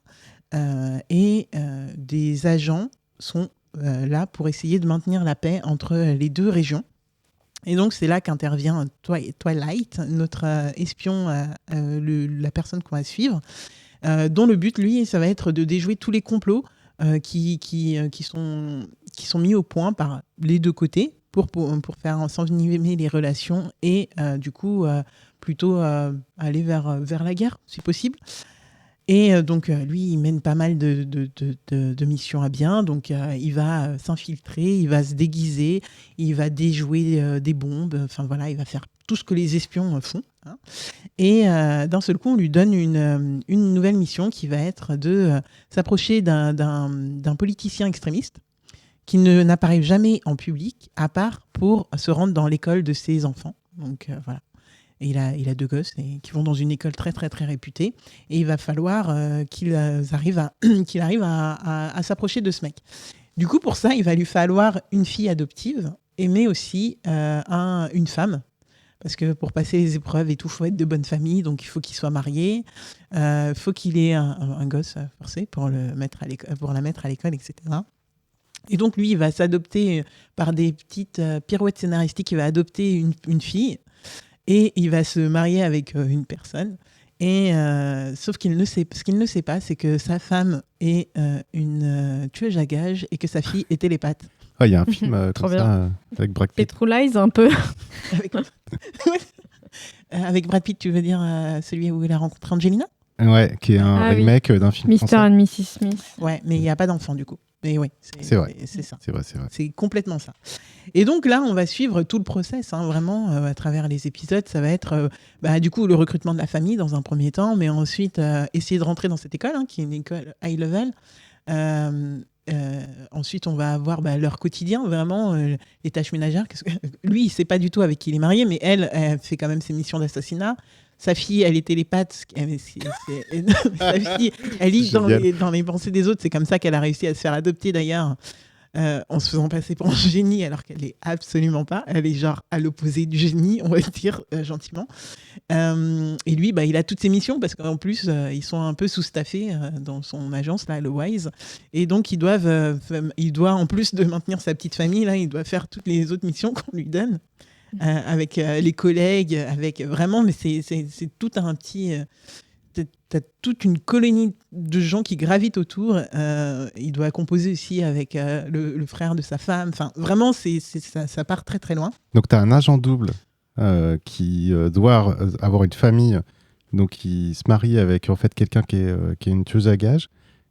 Et des agents sont là pour essayer de maintenir la paix entre les deux régions. Et donc, c'est là qu'intervient Twilight, notre espion, la personne qu'on va suivre, dont le but, lui, ça va être de déjouer tous les complots qui sont mis au point par les deux côtés pour faire s'envenimer les relations et du coup plutôt aller vers la guerre, si possible. Et donc, lui, il mène pas mal de missions à bien. Donc, il va s'infiltrer, il va se déguiser, il va déjouer des bombes. Enfin, voilà, il va faire tout ce que les espions font. Hein. Et d'un seul coup, on lui donne une nouvelle mission qui va être de s'approcher d'un politicien extrémiste qui n'apparaît jamais en public, à part pour se rendre dans l'école de ses enfants. Donc, voilà. Et il a 2 gosses qui vont dans une école très, très, très réputée. Et il va falloir qu'il arrive à s'approcher de ce mec. Du coup, pour ça, il va lui falloir une fille adoptive, mais aussi une femme. Parce que pour passer les épreuves et tout, il faut être de bonne famille. Donc, il faut qu'il soit marié. Il faut qu'il ait un gosse forcé pour la mettre à l'école, etc. Et donc, lui, il va s'adopter par des petites pirouettes scénaristiques. Il va adopter une fille. Et il va se marier avec une personne. Et sauf ce qu'il ne sait pas, c'est que sa femme est une tueuse à gages et que sa fille est télépathe. Ah, il y a un film Trop comme bien. ça avec Brad Pitt. True Lies un peu. Avec Brad Pitt, tu veux dire celui où il a rencontré Angelina ? Ouais, qui est un Ah oui. remake d'un film Mr. français. and Mrs. Smith. Ouais, mais il n'y a pas d'enfant du coup. Mais oui, C'est vrai. C'est ça. C'est vrai. C'est complètement ça. Et donc là, on va suivre tout le process, hein, vraiment, à travers les épisodes. Ça va être, du coup, le recrutement de la famille dans un premier temps, mais ensuite, essayer de rentrer dans cette école, hein, qui est une école high level. Ensuite, on va avoir leur quotidien, vraiment, les tâches ménagères. Lui, il ne sait pas du tout avec qui il est marié, mais elle fait quand même ses missions d'assassinat. Sa fille, elle est télépathe. Sa fille, elle lit dans les pensées des autres. C'est comme ça qu'elle a réussi à se faire adopter, d'ailleurs, en se faisant passer pour un génie, alors qu'elle n'est absolument pas. Elle est genre à l'opposé du génie, on va dire gentiment. Et lui, il a toutes ses missions, parce qu'en plus, ils sont un peu sous-staffés dans son agence, là, le Wise. Et donc, il doit, en plus de maintenir sa petite famille, là, il doit faire toutes les autres missions qu'on lui donne. Avec les collègues, avec vraiment, mais c'est tout un petit. T'as toute une colonie de gens qui gravitent autour. Il doit composer aussi avec le frère de sa femme. Enfin, vraiment, ça part très très loin. Donc, tu as un agent double qui doit avoir une famille, donc il se marie avec en fait quelqu'un qui est une tueuse à gages.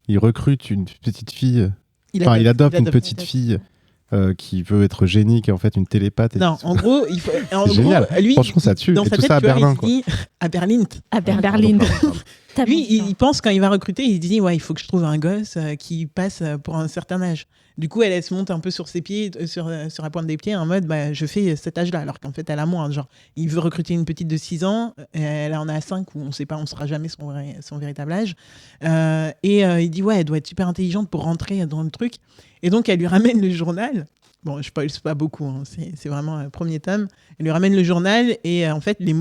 Il recrute une petite fille. Il adopte une petite fille. Qui veut être génie, qui est en fait une télépathe. Non, en gros, c'est génial. Lui, franchement, ça tue. Dans et sa tout tête, ça à Berlin. À Berlin. À Berlin. Lui, il pense quand il va recruter, il dit il faut que je trouve un gosse qui passe pour un certain âge. Du coup, elle se monte un peu sur ses pieds, sur la pointe des pieds, en mode je fais cet âge-là, alors qu'en fait, elle a moins. Genre, il veut recruter une petite de 6 ans, elle en a 5, ou on ne sait pas, on ne saura jamais son véritable âge. Il dit elle doit être super intelligente pour rentrer dans le truc. Et donc, elle lui ramène le journal. Bon, je ne spoil pas beaucoup, hein. C'est vraiment un premier tome. Elle lui ramène le journal et en fait, elle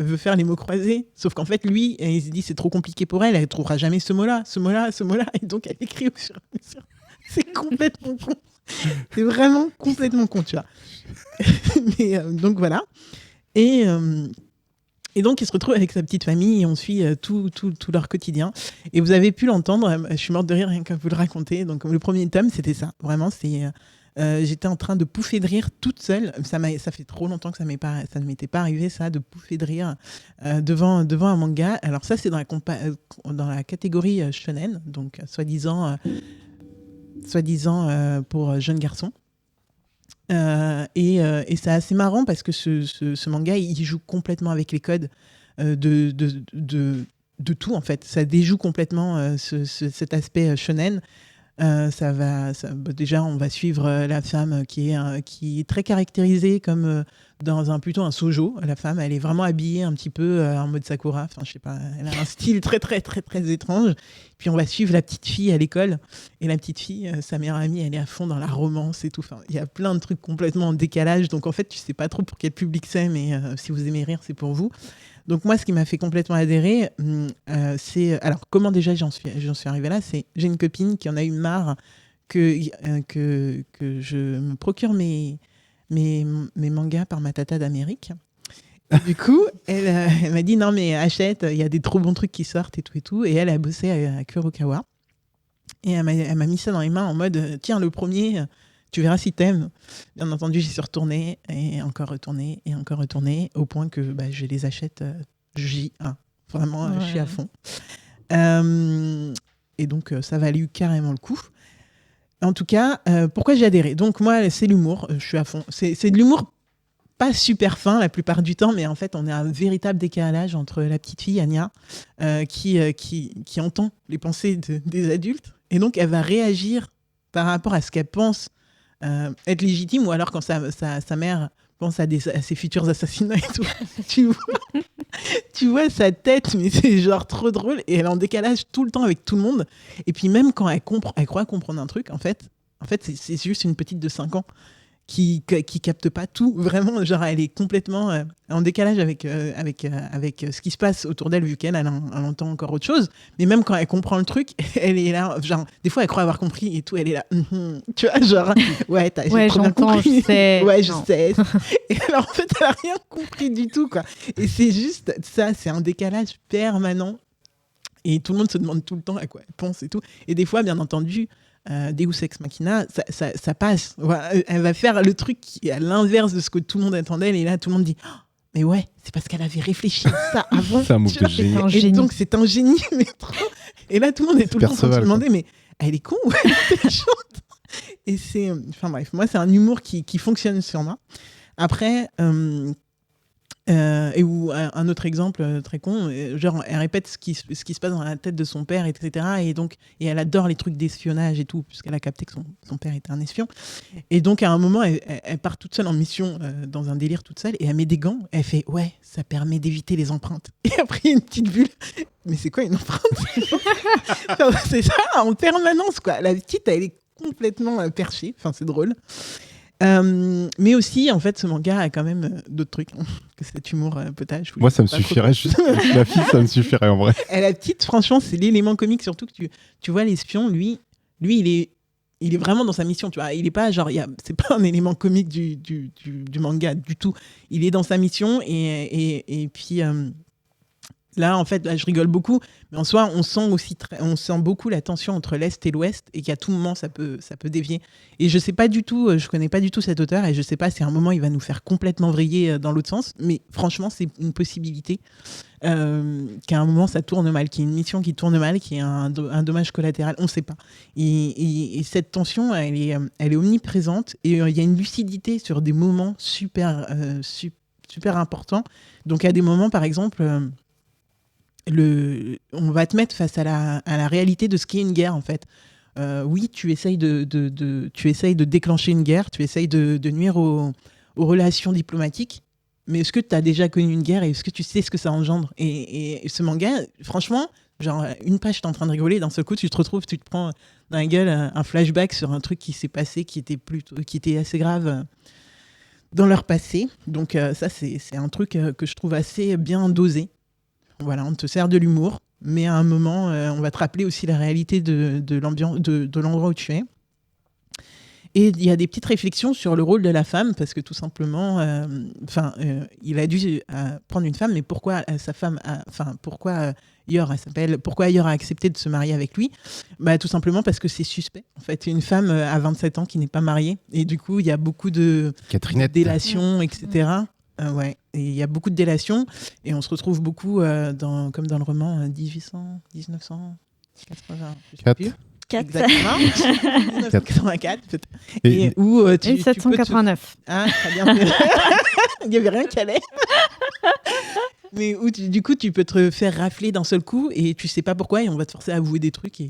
veut faire les mots croisés. Sauf qu'en fait, lui, il se dit c'est trop compliqué pour elle, elle ne trouvera jamais ce mot-là. Et donc, elle écrit au fur et à mesure. C'est complètement con. C'est vraiment complètement con, tu vois. Mais, donc, voilà. Et donc, il se retrouve avec sa petite famille et on suit tout leur quotidien. Et vous avez pu l'entendre, je suis morte de rire rien qu'à vous le raconter. Donc, le premier tome, c'était ça. Vraiment, j'étais en train de pouffer de rire toute seule. Ça fait trop longtemps que ça ne m'était pas arrivé, ça, de pouffer de rire devant un manga. Alors ça, c'est dans la catégorie shonen, donc soi-disant pour jeunes garçons. Et c'est assez marrant parce que ce manga, il joue complètement avec les codes de tout, en fait. Ça déjoue complètement cet aspect shonen. Déjà, on va suivre la femme qui est très caractérisée comme dans plutôt un shoujo. La femme, elle est vraiment habillée un petit peu en mode Sakura. Enfin, je sais pas, elle a un style très, très, très, très étrange. Puis on va suivre la petite fille à l'école. Et la petite fille, sa meilleure amie, elle est à fond dans la romance et tout. Enfin, il y a plein de trucs complètement en décalage. Donc en fait, tu sais pas trop pour quel public c'est, mais si vous aimez rire, c'est pour vous. Donc moi, ce qui m'a fait complètement adhérer, c'est... Alors, comment déjà j'en suis arrivée là ? J'ai une copine qui en a eu marre que je me procure mes mangas par ma tata d'Amérique. Et du coup, elle m'a dit, non mais achète, il y a des trop bons trucs qui sortent et tout. Et elle a bossé à Kurokawa. Et elle m'a mis ça dans les mains en mode, tiens, le premier... Tu verras si t'aimes. Bien entendu, j'y suis retournée et encore retournée au point que je les achète J1. Vraiment, je suis à fond. Et donc, ça valait carrément le coup. En tout cas, pourquoi j'ai adhéré ? Donc, moi, c'est l'humour. Je suis à fond. C'est de l'humour pas super fin la plupart du temps, mais en fait, on a un véritable décalage entre la petite fille, Anya, qui entend les pensées des adultes. Et donc, elle va réagir par rapport à ce qu'elle pense être légitime, ou alors quand sa mère pense à ses futurs assassinats et tout. tu vois sa tête, mais c'est genre trop drôle. Et elle est en décalage tout le temps avec tout le monde. Et puis même quand elle croit comprendre un truc, en fait c'est juste une petite de 5 ans qui capte pas tout. Vraiment, genre, elle est complètement en décalage avec ce qui se passe autour d'elle, vu qu'elle entend encore autre chose. Mais même quand elle comprend le truc, elle est là, genre, des fois, elle croit avoir compris et tout, elle est là, tu vois, genre, ouais, j'ai trop bien compris. Je sais. Ouais, je sais. Et alors, en fait, elle a rien compris du tout, quoi. Et c'est juste ça, c'est un décalage permanent. Et tout le monde se demande tout le temps à quoi elle pense et tout. Et des fois, bien entendu, Deus Ex Machina, ça passe. Voilà, elle va faire le truc qui est à l'inverse de ce que tout le monde attendait. Et là, tout le monde dit mais ouais, c'est parce qu'elle avait réfléchi à ça avant. C'est un move de génie. Et donc, c'est un génie, mais trop. Et là, tout le monde est tout le temps en train de se demander mais elle est con ou elle est intelligente ? Et c'est. Enfin bref, moi, c'est un humour qui fonctionne sur moi. Après. Ou un autre exemple très con, genre elle répète ce qui se passe dans la tête de son père, etc. Et elle adore les trucs d'espionnage et tout, puisqu'elle a capté que son père était un espion. Et donc à un moment, elle part toute seule en mission dans un délire toute seule, et elle met des gants. Elle fait ouais, ça permet d'éviter les empreintes. Et après une petite bulle. Mais c'est quoi une empreinte ? C'est ça en permanence, quoi. La petite, elle est complètement perchée. Enfin, c'est drôle. Mais aussi, en fait, ce manga a quand même d'autres trucs que cet humour potage. Moi, ça me suffirait. Juste la fille, ça me suffirait en vrai. Et la petite, franchement, c'est l'élément comique, surtout que tu vois l'espion, lui, il est vraiment dans sa mission, tu vois. Il est pas genre, c'est pas un élément comique du manga du tout. Il est dans sa mission et puis. Là, en fait, je rigole beaucoup, mais en soi, on sent beaucoup la tension entre l'Est et l'Ouest, et qu'à tout moment, ça peut dévier. Et je connais pas du tout cet auteur, et je sais pas si à un moment, il va nous faire complètement vriller dans l'autre sens, mais franchement, c'est une possibilité qu'à un moment, ça tourne mal, qu'il y ait une mission qui tourne mal, qu'il y ait un dommage collatéral, on ne sait pas. Et cette tension, elle est omniprésente, et il y a une lucidité sur des moments super importants. Donc, à des moments, par exemple... on va te mettre face à la réalité de ce qu'est une guerre, en fait. Oui, tu essayes de déclencher une guerre, tu essayes de nuire aux relations diplomatiques, mais est-ce que tu as déjà connu une guerre et est-ce que tu sais ce que ça engendre ? Et ce manga, franchement, genre une page, tu es en train de rigoler, d'un seul coup, tu te prends dans la gueule un flashback sur un truc qui s'est passé, qui était assez grave dans leur passé. Donc ça, c'est un truc que je trouve assez bien dosé. Voilà, on te sert de l'humour, mais à un moment, on va te rappeler aussi la réalité de l'ambiance, de l'endroit où tu es. Et il y a des petites réflexions sur le rôle de la femme, parce que tout simplement, il a dû prendre une femme, mais pourquoi sa femme, pourquoi Yor, pourquoi Yor a accepté de se marier avec lui ? Bah, tout simplement parce que c'est suspect. En fait, une femme à 27 ans qui n'est pas mariée, et du coup, il y a beaucoup de délations, etc. Ouais, et il y a beaucoup de délations, et on se retrouve beaucoup comme dans le roman 1800, 1900, 80, je sais plus. 4. Exactement. 1984 peut-être. Et où 1789. Très bien. Il n'y avait rien qui allait. Mais où du coup tu peux te faire rafler d'un seul coup et tu sais pas pourquoi, et on va te forcer à avouer des trucs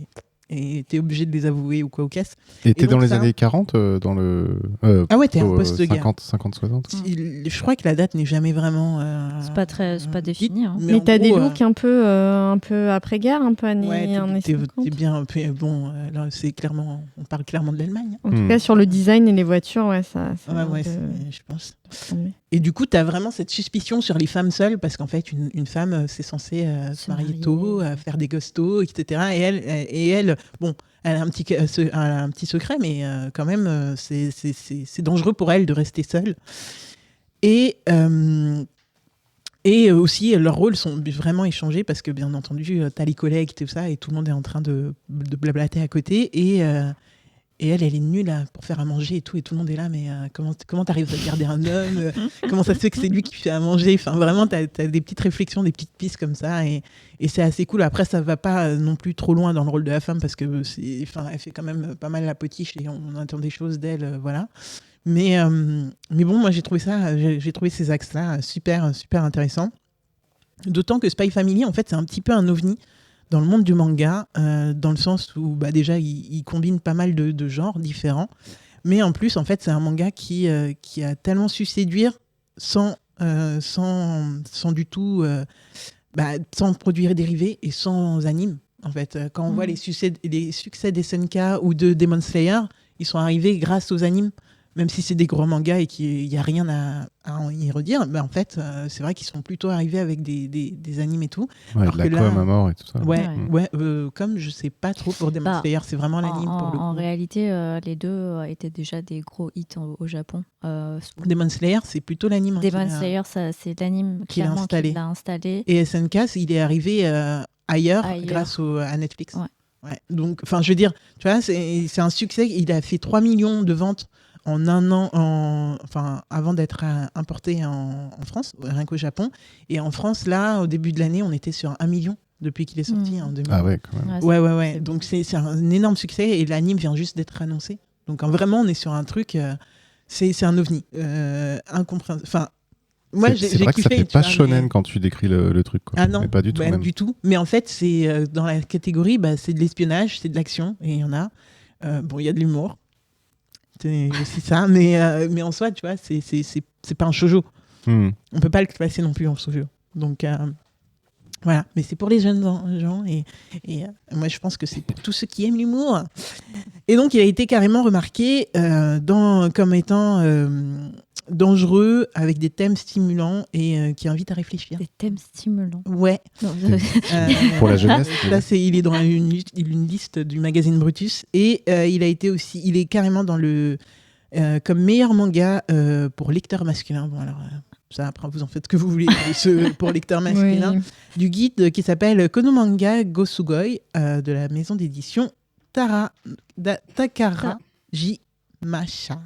et t'es obligé de les avouer ou quoi aux caisses. Et t'es dans les années 40 dans le... ah ouais, t'es en post-guerre. 50, 60. Je crois que la date n'est jamais vraiment... c'est pas défini. Hein. Mais t'as des looks un peu après-guerre, un peu années 50. T'es bien... Bon, là, c'est clairement... On parle clairement de l'Allemagne. En tout cas, sur le design et les voitures, ouais, ça... Ouais, je pense. Et du coup, t'as vraiment cette suspicion sur les femmes seules, parce qu'en fait, une femme, c'est censé se marier tôt, faire des gosses tôt, etc. Et elle, bon, elle a un petit secret, mais quand même, c'est dangereux pour elle de rester seule. Et aussi, leurs rôles sont vraiment échangés, parce que, bien entendu, t'as les collègues, tout ça, et tout le monde est en train de blablater à côté. Et elle est nulle pour faire à manger et tout le monde est là, mais comment t'arrives à garder un homme comment ça se fait que c'est lui qui fait à manger, enfin vraiment t'as des petites réflexions, des petites pistes comme ça, et c'est assez cool. Après ça va pas non plus trop loin dans le rôle de la femme, parce que elle fait quand même pas mal la potiche et on attend des choses d'elle, voilà. Mais bon, moi j'ai trouvé ces axes là super intéressants, d'autant que Spy Family en fait c'est un petit peu un ovni dans le monde du manga, dans le sens où déjà il combine pas mal de genres différents, mais en plus en fait c'est un manga qui a tellement su séduire sans du tout sans produits dérivés et sans anime en fait. Quand on voit les succès d'SNK ou de Demon Slayer, ils sont arrivés grâce aux animes. Même si c'est des gros mangas et qu'il n'y a rien à y redire, en fait, c'est vrai qu'ils sont plutôt arrivés avec des animes et tout. Ouais, alors de la que com à mort et tout ça. Comme je sais pas trop pour Demon Slayer, c'est vraiment l'anime pour le coup. En réalité, les deux étaient déjà des gros hits au Japon. Demon Slayer, c'est plutôt l'anime. Demon Slayer, c'est l'anime qui l'a installé. Et SNK, il est arrivé ailleurs grâce à Netflix. Ouais. Donc, enfin, je veux dire, tu vois, c'est un succès. Il a fait 3 millions de ventes en un an, avant d'être importé en France, rien qu'au Japon. Et en France, là, au début de l'année, on était sur 1 million depuis qu'il est sorti en 2000. Ah ouais, quand même. Ouais. Donc c'est un énorme succès et l'anime vient juste d'être annoncé. Donc vraiment, on est sur un truc, c'est un ovni. Incompréhensible. Enfin, moi, j'ai vrai que ça fait pas shonen mais... quand tu décris le truc. Quoi. Ah non, mais pas du tout. Même. Du tout. Mais en fait, c'est dans la catégorie, c'est de l'espionnage, c'est de l'action, et il y en a. Il y a de l'humour. C'est aussi ça, mais en soi, tu vois, c'est pas un shoujo. On peut pas le classer non plus en shoujo. Donc voilà, mais c'est pour les jeunes gens et moi je pense que c'est pour tous ceux qui aiment l'humour. Et donc il a été carrément remarqué comme étant dangereux, avec des thèmes stimulants et qui invitent à réfléchir. Des thèmes stimulants. Ouais. Non, pour la jeunesse. Ça, il est dans une liste du magazine Brutus et il est carrément dans le comme meilleur manga pour lecteur masculin. Bon alors. Ça, après, vous en faites ce que vous voulez pour lecteur masculin. Du guide qui s'appelle Konomanga Gosugoi de la maison d'édition Takaraji Masha.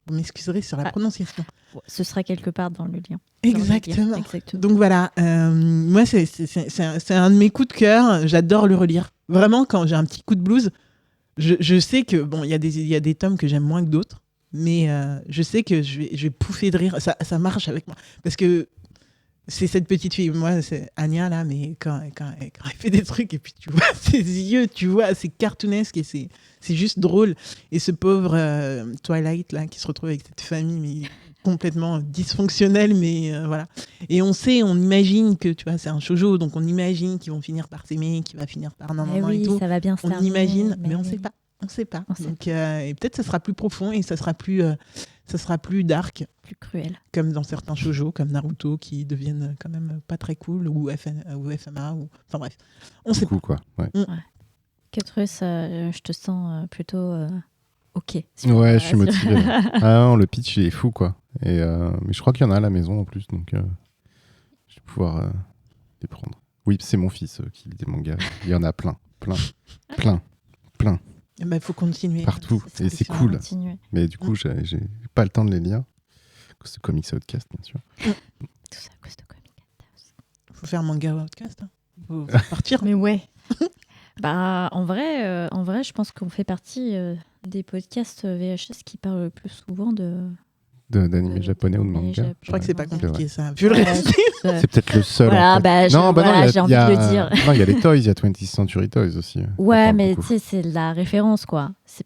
Vous m'excuserez sur la prononciation. Ce sera quelque part dans le lien. Exactement. Donc voilà, moi, c'est un de mes coups de cœur. J'adore le relire. Vraiment, quand j'ai un petit coup de blues, je sais que, bon, il y a des tomes que j'aime moins que d'autres. Mais je sais que je vais pouffer de rire. Ça marche avec moi. Parce que c'est cette petite fille. Moi, c'est Anya, là, mais quand elle fait des trucs, et puis tu vois ses yeux, tu vois, c'est cartoonesque et c'est juste drôle. Et ce pauvre Twilight, là, qui se retrouve avec cette famille, mais complètement dysfonctionnelle, mais voilà. Et on imagine que, tu vois, c'est un shoujo, donc on imagine qu'ils vont finir par s'aimer, qu'il va finir par et tout. Ça va bien se terminer. On imagine, mais on ne sait pas. On ne sait pas. Donc, et peut-être ça sera plus profond et ça sera plus dark. Plus cruel. Comme dans certains shoujo, comme Naruto, qui deviennent quand même pas très cool, ou FMA. Enfin bref, on sait pas. Quoi. Ouais. Catrus, je te sens plutôt OK. Ouais, je suis motivé. Non, le pitch, il est fou, quoi. Et, mais je crois qu'il y en a à la maison en plus, donc je vais pouvoir les prendre. Oui, c'est mon fils qui lit des mangas. Il y en a plein. Il faut continuer. Partout, et c'est cool. Mais du coup, j'ai pas le temps de les lire. C'est Comics Outcast, bien sûr. Tout ça à cause de Comics Outcast. Faut faire manga Outcast. Faut partir. Mais ouais. En vrai, je pense qu'on fait partie des podcasts VHS qui parlent le plus souvent d'anime japonais ou de manga. Je crois que c'est pas compliqué, ça. C'est peut-être le seul. Voilà, en fait. j'ai envie de le dire. Non, il y a les Toys, il y a 20th Century Toys aussi. Ouais, mais tu sais, c'est la référence, quoi. C'est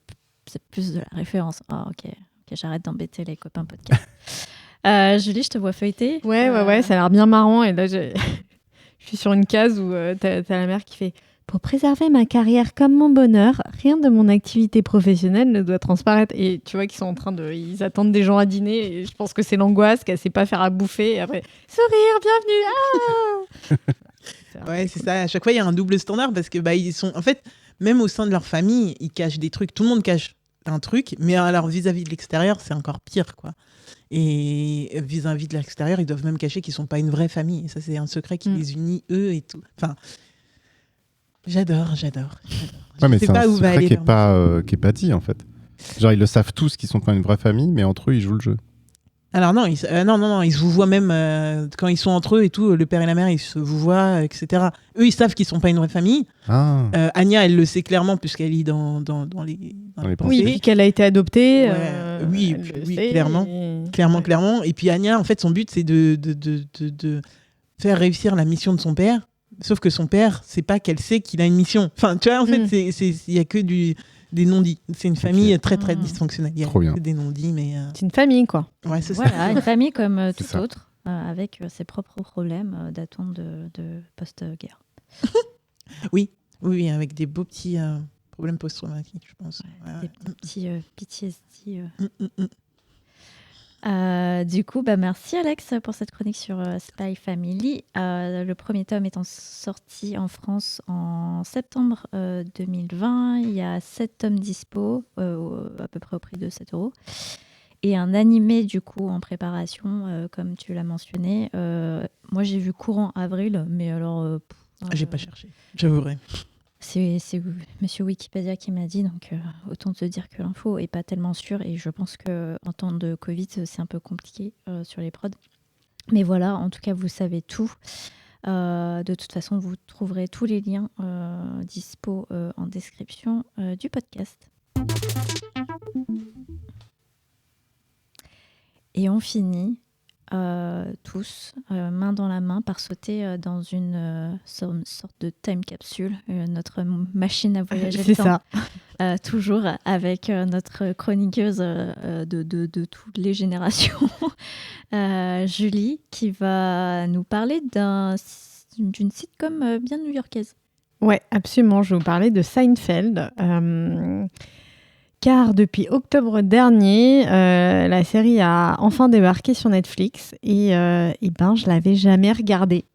plus de la référence. Oh, ok, j'arrête d'embêter les copains podcast. Julie, je te vois feuilleter. Ouais, ça a l'air bien marrant. Et là, je suis sur une case où t'as la mère qui fait « Pour préserver ma carrière comme mon bonheur, rien de mon activité professionnelle ne doit transparaître. » Et tu vois qu'ils sont en train ils attendent des gens à dîner. Et je pense que c'est l'angoisse qu'elle sait pas faire à bouffer. Et après, sourire, bienvenue. Ouais, c'est ça. À chaque fois, il y a un double standard parce que ils sont, en fait, même au sein de leur famille, ils cachent des trucs. Tout le monde cache un truc, mais alors vis-à-vis de l'extérieur, c'est encore pire, quoi. Et vis-à-vis de l'extérieur, ils doivent même cacher qu'ils sont pas une vraie famille. Et ça, c'est un secret qui les unit eux et tout. Enfin. Ouais, Je mais sais c'est pas un où va secret aller qui est leur pas, qui est pas dit, en fait. Genre, ils le savent tous qu'ils sont pas une vraie famille, mais entre eux, ils jouent le jeu. Alors non, ils se vous voient même quand ils sont entre eux et tout, le père et la mère, ils se vous voient, etc. Eux, ils savent qu'ils sont pas une vraie famille. Ah, Anya, elle le sait clairement puisqu'elle lit dans les les Oui, pensées. puis qu'elle a été adoptée. Oui, elle le oui, sait, clairement. et- Clairement. Et puis Anya, en fait, son but, c'est de faire réussir la mission de son père. Sauf que son père, c'est pas qu'elle sait qu'il a une mission. Enfin, tu vois, en fait, il y a que des non-dits. C'est une famille très, très Mm. dysfonctionnelle. Il y a Trop bien. que des non-dits, mais... C'est une famille, quoi. Ouais, c'est Voilà, ça. une famille comme C'est toute ça. autre, avec ses propres problèmes datant de post-guerre. Oui, avec des beaux petits problèmes post-traumatiques, je pense. Ouais. Des petits PTSD. Mm, mm. Du coup, merci Alex pour cette chronique sur Spy Family. Le premier tome étant sorti en France en septembre 2020. Il y a 7 tomes dispo, à peu près au prix de 7 €. Et un animé du coup en préparation, comme tu l'as mentionné. Moi j'ai vu courant avril, mais alors... J'ai pas cherché, j'avouerai. C'est Monsieur Wikipédia qui m'a dit, donc autant te dire que l'info est pas tellement sûre et je pense que en temps de Covid c'est un peu compliqué sur les prods. Mais voilà, en tout cas vous savez tout. De toute façon vous trouverez tous les liens dispo en description du podcast. Et on finit tous, main dans la main, par sauter dans une sorte de time capsule, notre machine à voyager C'est le temps. ça. Toujours avec notre chroniqueuse de toutes les générations, Julie, qui va nous parler d'une sitcom bien new-yorkaise. Ouais, absolument. Je vais vous parler de Seinfeld. Car depuis octobre dernier, la série a enfin débarqué sur Netflix et je l'avais jamais regardée.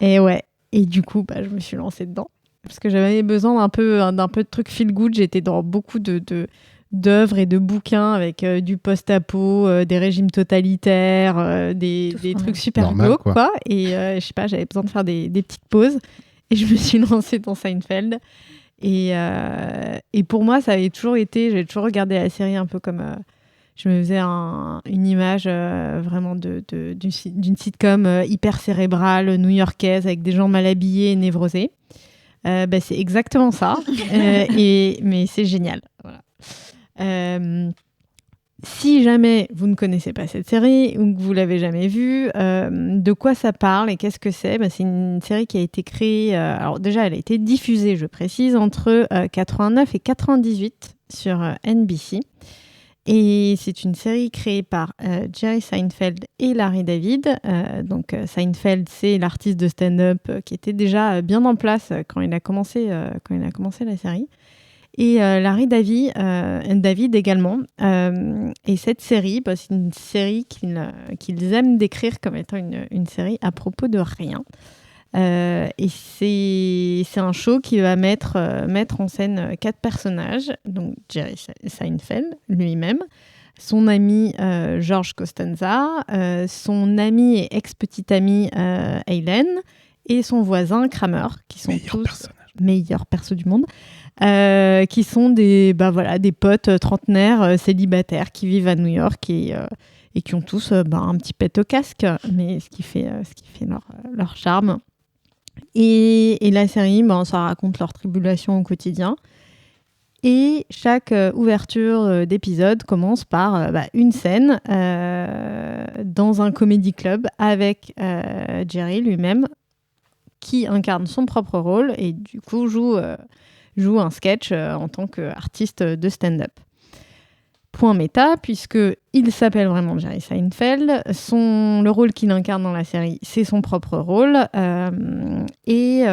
Et ouais. Et du coup, je me suis lancée dedans parce que j'avais besoin d'un peu de trucs feel good. J'étais dans beaucoup d'œuvres et de bouquins avec du post-apo, des régimes totalitaires, des trucs super Normal, glauques, quoi. quoi. Et je sais pas, j'avais besoin de faire des petites pauses et je me suis lancée dans Seinfeld. Et pour moi, ça avait toujours été, j'ai toujours regardé la série un peu comme je me faisais une image vraiment d'une sitcom hyper cérébrale, new-yorkaise, avec des gens mal habillés et névrosés. C'est exactement ça, mais c'est génial. Voilà. Si jamais vous ne connaissez pas cette série ou que vous l'avez jamais vue, de quoi ça parle et qu'est-ce que c'est ? C'est une série qui a été créée, alors déjà elle a été diffusée, je précise, entre 89 et 98 sur NBC. Et c'est une série créée par Jerry Seinfeld et Larry David. Donc Seinfeld, c'est l'artiste de stand-up qui était déjà bien en place quand il a commencé la série. Et Larry David également. Et cette série, c'est une série qu'ils aiment décrire comme étant une série à propos de rien. Et c'est un show qui va mettre en scène 4 personnages. Donc Jerry Seinfeld lui-même, son ami George Costanza, son ami et ex-petite amie Helen, et son voisin Kramer, qui sont tous meilleurs persos du monde. Qui sont des potes trentenaires célibataires qui vivent à New York et qui ont tous un petit pet au casque, mais ce qui fait leur charme. Et la série, ça raconte leurs tribulations au quotidien. Et chaque ouverture d'épisode commence par une scène dans un comedy club avec Jerry lui-même, qui incarne son propre rôle et du coup joue un sketch en tant qu'artiste de stand-up. Point méta, puisqu'il s'appelle vraiment Jerry Seinfeld. Le rôle qu'il incarne dans la série, c'est son propre rôle. Et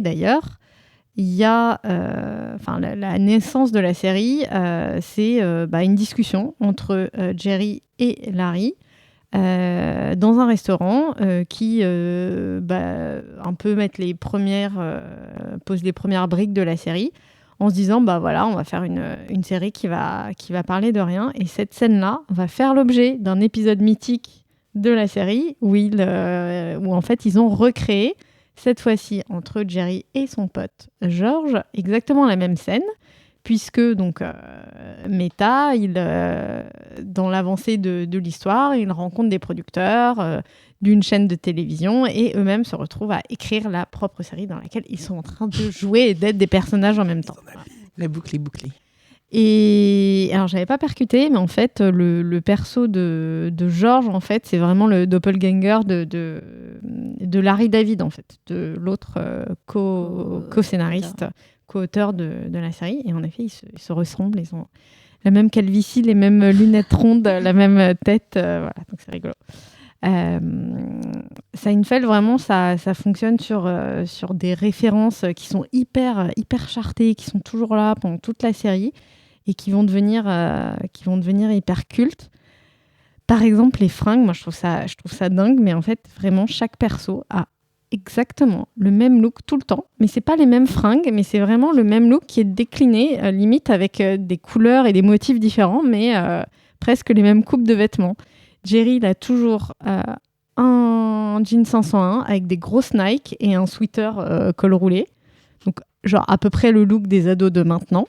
d'ailleurs, il y a la naissance de la série, c'est une discussion entre Jerry et Larry dans un restaurant qui un peu pose les premières briques de la série en se disant on va faire une série qui va parler de rien, et cette scène-là va faire l'objet d'un épisode mythique de la série où en fait ils ont recréé Cette fois-ci, entre Jerry et son pote George, exactement la même scène, puisque donc Meta, dans l'avancée de l'histoire, il rencontre des producteurs d'une chaîne de télévision et eux-mêmes se retrouvent à écrire la propre série dans laquelle ils sont en train de jouer et d'être des personnages en même temps. La boucle est bouclée. Et alors, j'avais pas percuté, mais en fait, le perso de George, en fait, c'est vraiment le doppelganger de Larry David, en fait, de l'autre co-scénariste, co-auteur de la série. Et en effet, ils se ressemblent, ils ont la même calvitie, les mêmes lunettes rondes, la même tête. Voilà, donc c'est rigolo. Seinfeld, vraiment, ça fonctionne sur des références qui sont hyper chartées, qui sont toujours là pendant toute la série et qui vont devenir hyper cultes. Par exemple, les fringues, moi je trouve ça dingue, mais en fait, vraiment, chaque perso a exactement le même look tout le temps. Mais c'est pas les mêmes fringues, mais c'est vraiment le même look qui est décliné, limite avec des couleurs et des motifs différents, mais presque les mêmes coupes de vêtements. Jerry, il a toujours un jean 501 avec des grosses Nike et un sweater col roulé. Donc, genre à peu près le look des ados de maintenant.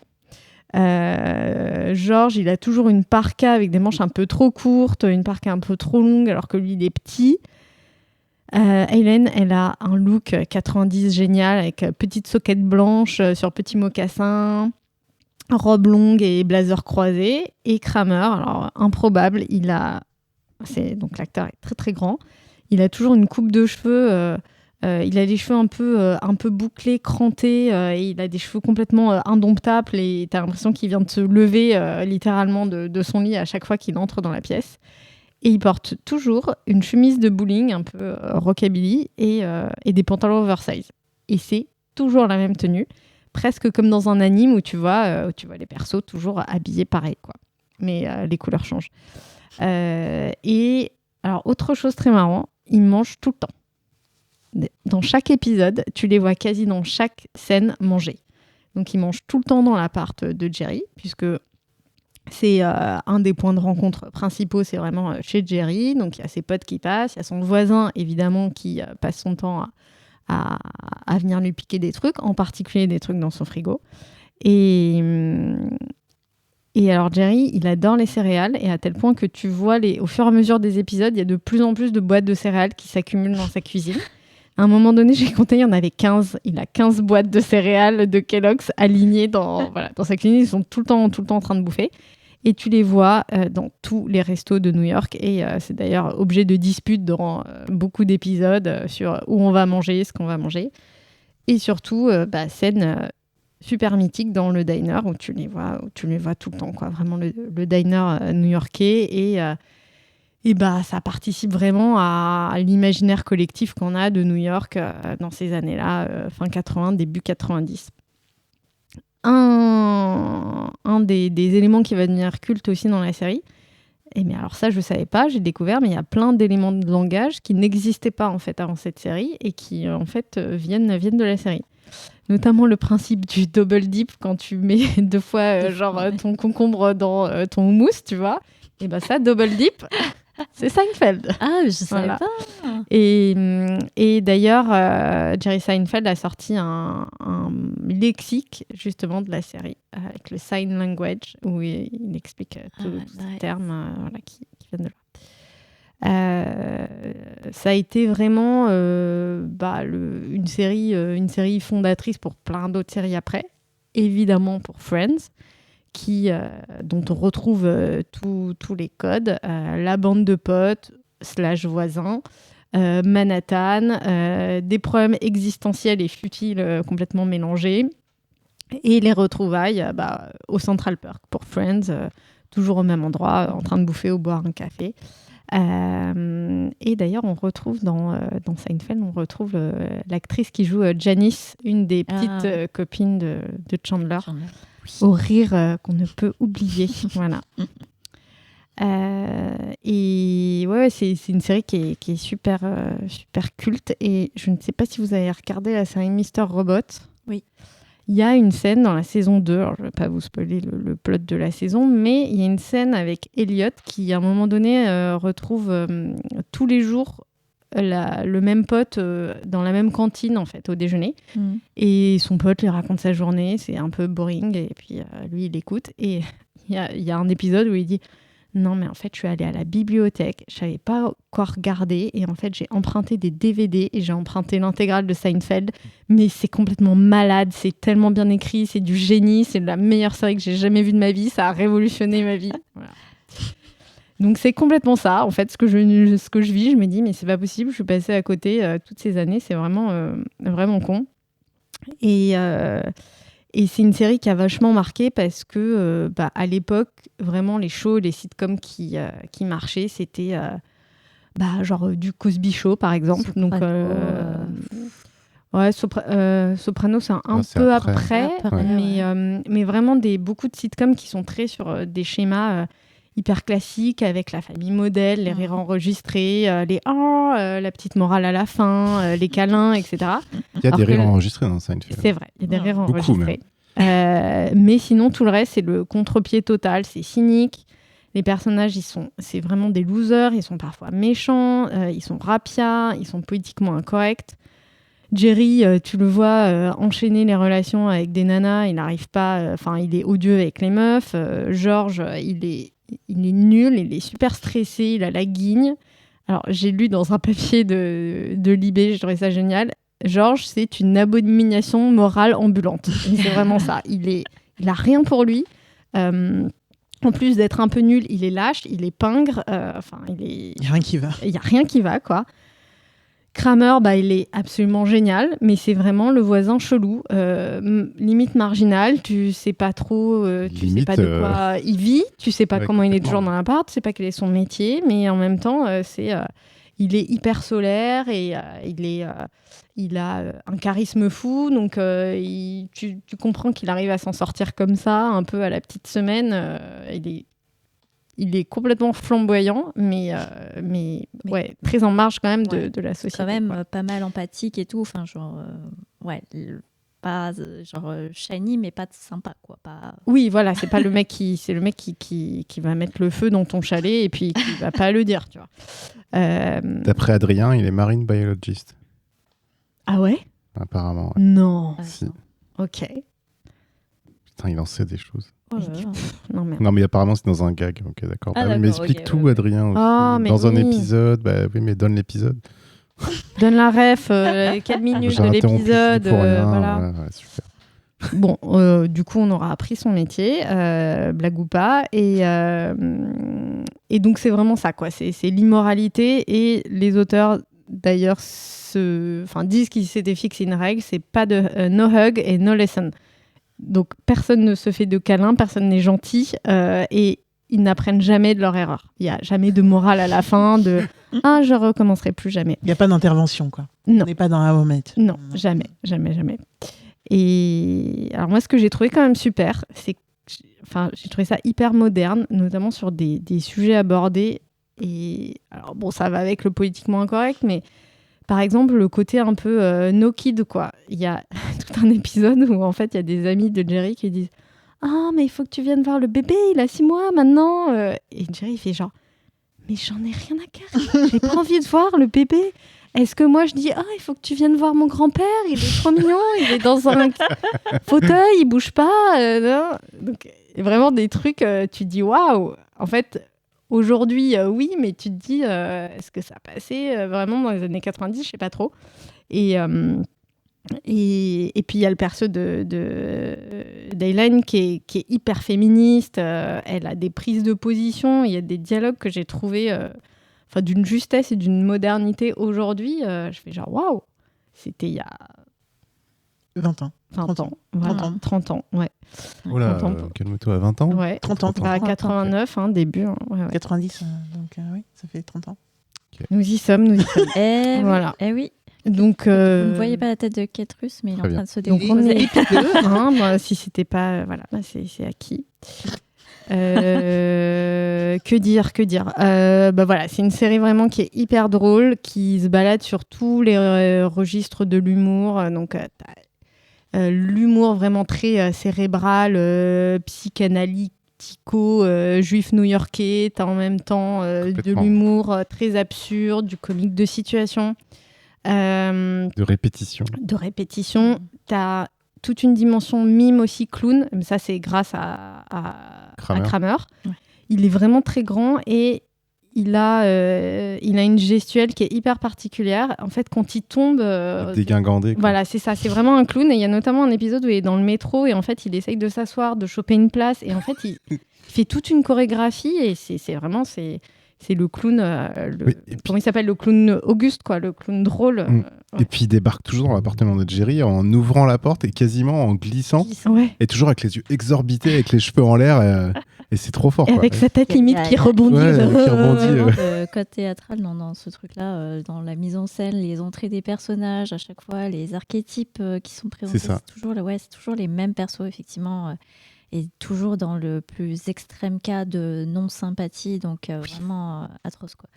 George, il a toujours une parka avec des manches un peu trop courtes, une parka un peu trop longue alors que lui, il est petit. Hélène, elle a un look 90 génial avec petite soquette blanche sur petits mocassins, robe longue et blazer croisé. Et Kramer, alors improbable, donc l'acteur est très très grand. Il a toujours une coupe de cheveux. Il a les cheveux un peu bouclés, crantés. Et il a des cheveux complètement indomptables. Et t'as l'impression qu'il vient de se lever littéralement de son lit à chaque fois qu'il entre dans la pièce. Et il porte toujours une chemise de bowling un peu rockabilly et des pantalons oversize. Et c'est toujours la même tenue, presque comme dans un anime où tu vois les persos toujours habillés pareil, quoi. Mais les couleurs changent. Et alors, autre chose très marrant, ils mangent tout le temps. Dans chaque épisode, tu les vois quasi dans chaque scène manger. Donc, ils mangent tout le temps dans l'appart de Jerry, puisque c'est un des points de rencontre principaux, c'est vraiment chez Jerry. Donc, il y a ses potes qui passent, il y a son voisin, évidemment, qui passe son temps à venir lui piquer des trucs, en particulier des trucs dans son frigo. Et alors Jerry, il adore les céréales, et à tel point que tu vois, au fur et à mesure des épisodes, il y a de plus en plus de boîtes de céréales qui s'accumulent dans sa cuisine. À un moment donné, j'ai compté, il y en avait 15. Il a 15 boîtes de céréales de Kellogg's alignées dans sa cuisine. Ils sont tout le temps en train de bouffer. Et tu les vois dans tous les restos de New York. Et c'est d'ailleurs objet de dispute dans beaucoup d'épisodes sur où on va manger, ce qu'on va manger. Et surtout, scène super mythique dans le diner où tu les vois tout le temps, quoi. Vraiment le diner new-yorkais. Et ça participe vraiment à l'imaginaire collectif qu'on a de New York dans ces années-là, fin 80, début 90. Un des éléments qui va devenir culte aussi dans la série, mais alors ça je ne savais pas, j'ai découvert, mais il y a plein d'éléments de langage qui n'existaient pas en fait avant cette série et qui en fait viennent de la série. Notamment le principe du double dip quand tu mets deux fois ton concombre dans ton houmous, tu vois. Et ça, double dip, c'est Seinfeld. Ah, je savais pas. Et d'ailleurs, Jerry Seinfeld a sorti un lexique justement de la série avec le sign language où il explique tous ces termes qui viennent de là. Ça a été vraiment une série fondatrice pour plein d'autres séries après, évidemment pour Friends, dont on retrouve tous les codes, la bande de potes / voisins, Manhattan, des problèmes existentiels et futiles complètement mélangés, et les retrouvailles au Central Park pour Friends, toujours au même endroit, en train de bouffer ou boire un café. Et d'ailleurs, on retrouve dans Seinfeld, l'actrice qui joue Janice, une des petites copines de Chandler, au rire qu'on ne peut oublier. Voilà. Et c'est une série qui est super culte. Et je ne sais pas si vous avez regardé la série Mr. Robot. Oui. Il y a une scène dans la saison 2, alors je ne vais pas vous spoiler le plot de la saison, mais il y a une scène avec Elliot qui, à un moment donné, retrouve tous les jours le même pote dans la même cantine, en fait, au déjeuner. Et son pote lui raconte sa journée, c'est un peu boring, et puis lui, il écoute. Et il y a un épisode où il dit « Non, mais en fait, je suis allée à la bibliothèque, je savais pas quoi regarder, et en fait, j'ai emprunté des DVD, et j'ai emprunté l'intégrale de Seinfeld, mais c'est complètement malade, c'est tellement bien écrit, c'est du génie, c'est la meilleure série que j'ai jamais vue de ma vie, ça a révolutionné ma vie. » Voilà. Donc c'est complètement ça, en fait, ce que je vis, je me dis, mais c'est pas possible, je suis passée à côté toutes ces années, c'est vraiment con. Et c'est une série qui a vachement marqué parce que, à l'époque, vraiment, les shows, les sitcoms qui marchaient, c'était genre du Cosby Show, par exemple. Soprano, Soprano, c'est un c'est peu après. après, mais vraiment beaucoup de sitcoms qui sont très sur des schémas hyper classiques avec la famille modèle, les rires enregistrés, la petite morale à la fin, les câlins, etc. Il y a des rires enregistrés dans Seinfeld. C'est vrai, il y a des rires Beaucoup, enregistrés. Mais sinon, tout le reste, c'est le contre-pied total, c'est cynique. Les personnages, c'est vraiment des losers, ils sont parfois méchants, ils sont rapias, ils sont politiquement incorrects. Jerry, tu le vois enchaîner les relations avec des nanas, il n'arrive pas, il est odieux avec les meufs. George, il est nul, il est super stressé, il a la guigne. Alors, j'ai lu dans un papier de Libé, je trouvais ça génial. George, c'est une abomination morale ambulante. Et c'est vraiment ça. Il a rien pour lui. En plus d'être un peu nul, il est lâche, il est pingre. Il n'y a rien qui va. Il n'y a rien qui va, quoi. Kramer, il est absolument génial, mais c'est vraiment le voisin chelou, limite marginal. Tu sais pas trop, tu sais pas de quoi il vit, tu sais pas comment il est toujours dans l'appart, tu sais pas quel est son métier, mais en même temps, il est hyper solaire et il a un charisme fou, donc tu comprends qu'il arrive à s'en sortir comme ça, un peu à la petite semaine. Il est complètement flamboyant, mais très en marge quand même de la société. Quand même pas mal empathique et tout. Enfin, pas shiny, mais pas sympa, quoi. Pas... Oui, voilà, c'est le mec qui va mettre le feu dans ton chalet et puis qui va pas le dire, tu vois. D'après Adrien, il est marine biologist. Ah ouais ? Apparemment. Ouais. Non. Si. Ok. Putain, il en sait des choses. Oh là là. Non, mais apparemment, c'est dans un gag. Ok, d'accord. Mais explique tout, Adrien. Aussi. Dans un épisode. Oui, mais donne l'épisode. Donne la ref, quelle minute de l'épisode. Voilà. Ouais, super. Bon, du coup, on aura appris son métier, blague ou pas. Et donc, c'est vraiment ça, quoi. C'est l'immoralité. Et les auteurs, d'ailleurs, disent qu'ils s'étaient fixé une règle, c'est pas de no hug et no lesson. Donc, personne ne se fait de câlin, personne n'est gentil, et ils n'apprennent jamais de leur erreur. Il n'y a jamais de morale à la fin, je recommencerai plus jamais. Il n'y a pas d'intervention, quoi. Non. On n'est pas dans la homette. Non, jamais. Et alors, moi, ce que j'ai trouvé quand même super, c'est que j'ai trouvé ça hyper moderne, notamment sur des sujets abordés. Et alors, bon, ça va avec le politiquement incorrect, mais par exemple, le côté un peu no kid, quoi. Il y a tout un épisode où, en fait, il y a des amis de Jerry qui disent « Ah, mais il faut que tu viennes voir le bébé, il a 6 mois maintenant. » Et Jerry, il fait genre « Mais j'en ai rien à carrer, j'ai pas envie de voir le bébé. Est-ce que moi, je dis « Ah, il faut que tu viennes voir mon grand-père, il est trop mignon, il est dans un fauteuil, il bouge pas. Non. » Donc, vraiment des trucs, tu te dis « Waouh !» En fait... Aujourd'hui, oui, mais tu te dis, est-ce que ça passait vraiment dans les années 90 ? Je sais pas trop. Et puis, il y a le perso d'Eileen qui est hyper féministe. Elle a des prises de position. Il y a des dialogues que j'ai trouvés d'une justesse et d'une modernité aujourd'hui. Je fais genre, waouh ! C'était il y a... 20 ans. 20 ans. Voilà, 30 ans, ouais. Oh là, calme-toi, à 20 ans. Ouais, 30 ans. 89, début. Ouais. 90, donc oui, ça fait 30 ans. Okay. Nous y sommes. Voilà. Oui. Donc, vous ne voyez pas la tête de Ketrus, mais il est en train de se dérouler. Donc, on est épideux. Si c'était pas... Voilà, c'est acquis. Que dire voilà, c'est une série vraiment qui est hyper drôle, qui se balade sur tous les registres de l'humour. Donc, l'humour vraiment très cérébral, psychanalytique, gothico-juif new-yorkais. T'as en même temps de Complètement. l'humour très absurde, du comique de situation, De répétition. de répétition. T'as toute une dimension mime aussi, clown. Mais ça, c'est grâce à Kramer. Ouais. Il est vraiment très grand et il a une gestuelle qui est hyper particulière. En fait, quand il tombe... Dégingandé. quoi. Voilà, c'est ça. C'est vraiment un clown. Et il y a notamment un épisode où il est dans le métro et en fait, il essaye de s'asseoir, de choper une place. Et en fait, il fait toute une chorégraphie et c'est vraiment... C'est le clown... Oui, et puis- comment il s'appelle ? Le clown Auguste, quoi. Le clown drôle. Et puis il débarque toujours dans l'appartement de Jerry en ouvrant la porte et quasiment en glissant. Ouais. Et toujours avec les yeux exorbités, avec les cheveux en l'air. Et c'est trop fort. Et quoi. avec sa tête Il y a- limite il y a- qui rebondit. Ouais, genre, qui rebondit, Vraiment de code théâtral dans ce truc-là, dans la mise en scène, les entrées des personnages à chaque fois, les archétypes qui sont présentés. C'est ça. Mm. C'est toujours les mêmes persos, effectivement. Et toujours dans le plus extrême cas de non-sympathie, donc vraiment atroce, quoi.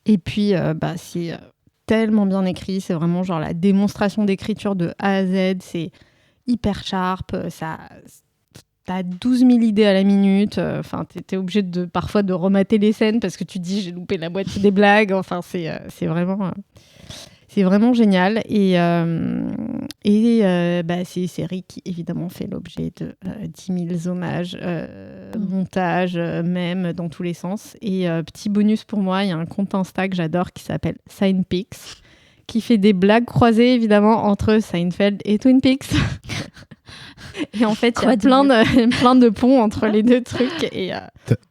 Et puis, c'est tellement bien écrit. C'est vraiment genre la démonstration d'écriture de A à Z. C'est hyper sharp. T'as 12 000 idées à la minute. Enfin, t'es obligé parfois de remater les scènes parce que tu te dis j'ai loupé la moitié des blagues. Enfin, c'est vraiment... c'est vraiment génial. Et c'est une série qui, évidemment, fait l'objet de 10 000 hommages, montages, mèmes dans tous les sens. Et petit bonus pour moi, il y a un compte Insta que j'adore qui s'appelle Seinpix, qui fait des blagues croisées, évidemment, entre Seinfeld et Twin Peaks. Et en fait, il y a plein de ponts entre les deux trucs. Et,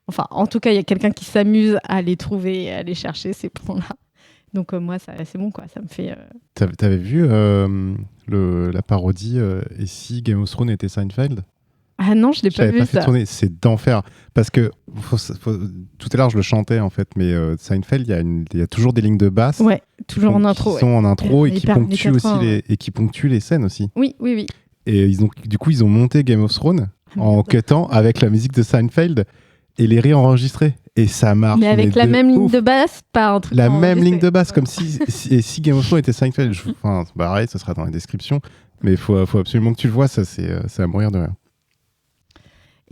enfin, en tout cas, il y a quelqu'un qui s'amuse à les trouver et à aller chercher ces ponts-là. Donc moi, c'est bon, quoi. Ça me fait... T'avais vu la parodie Et si Game of Thrones était Seinfeld? Ah non, je l'ai Je pas l'avais vu, pas fait ça. tourner, c'est d'enfer. Parce que tout à l'heure, je le chantais en fait, mais Seinfeld, il y a toujours des lignes de basse Ouais, toujours en intro. qui ouais. sont en intro et qui Hyper ponctuent années aussi 80, et qui ponctuent les scènes aussi. Oui, oui, oui. Et du coup, ils ont monté Game of Thrones en cutant avec la musique de Seinfeld et les réenregistrés. Et ça marche. Mais avec la de même ligne ouf. de basse, pas un truc La même enregistré. ligne de basse, comme si Game of Thrones était Seinfeld. Enfin, c'est pareil, ça sera dans la description. Mais il faut absolument que tu le vois, ça, c'est à mourir de rire.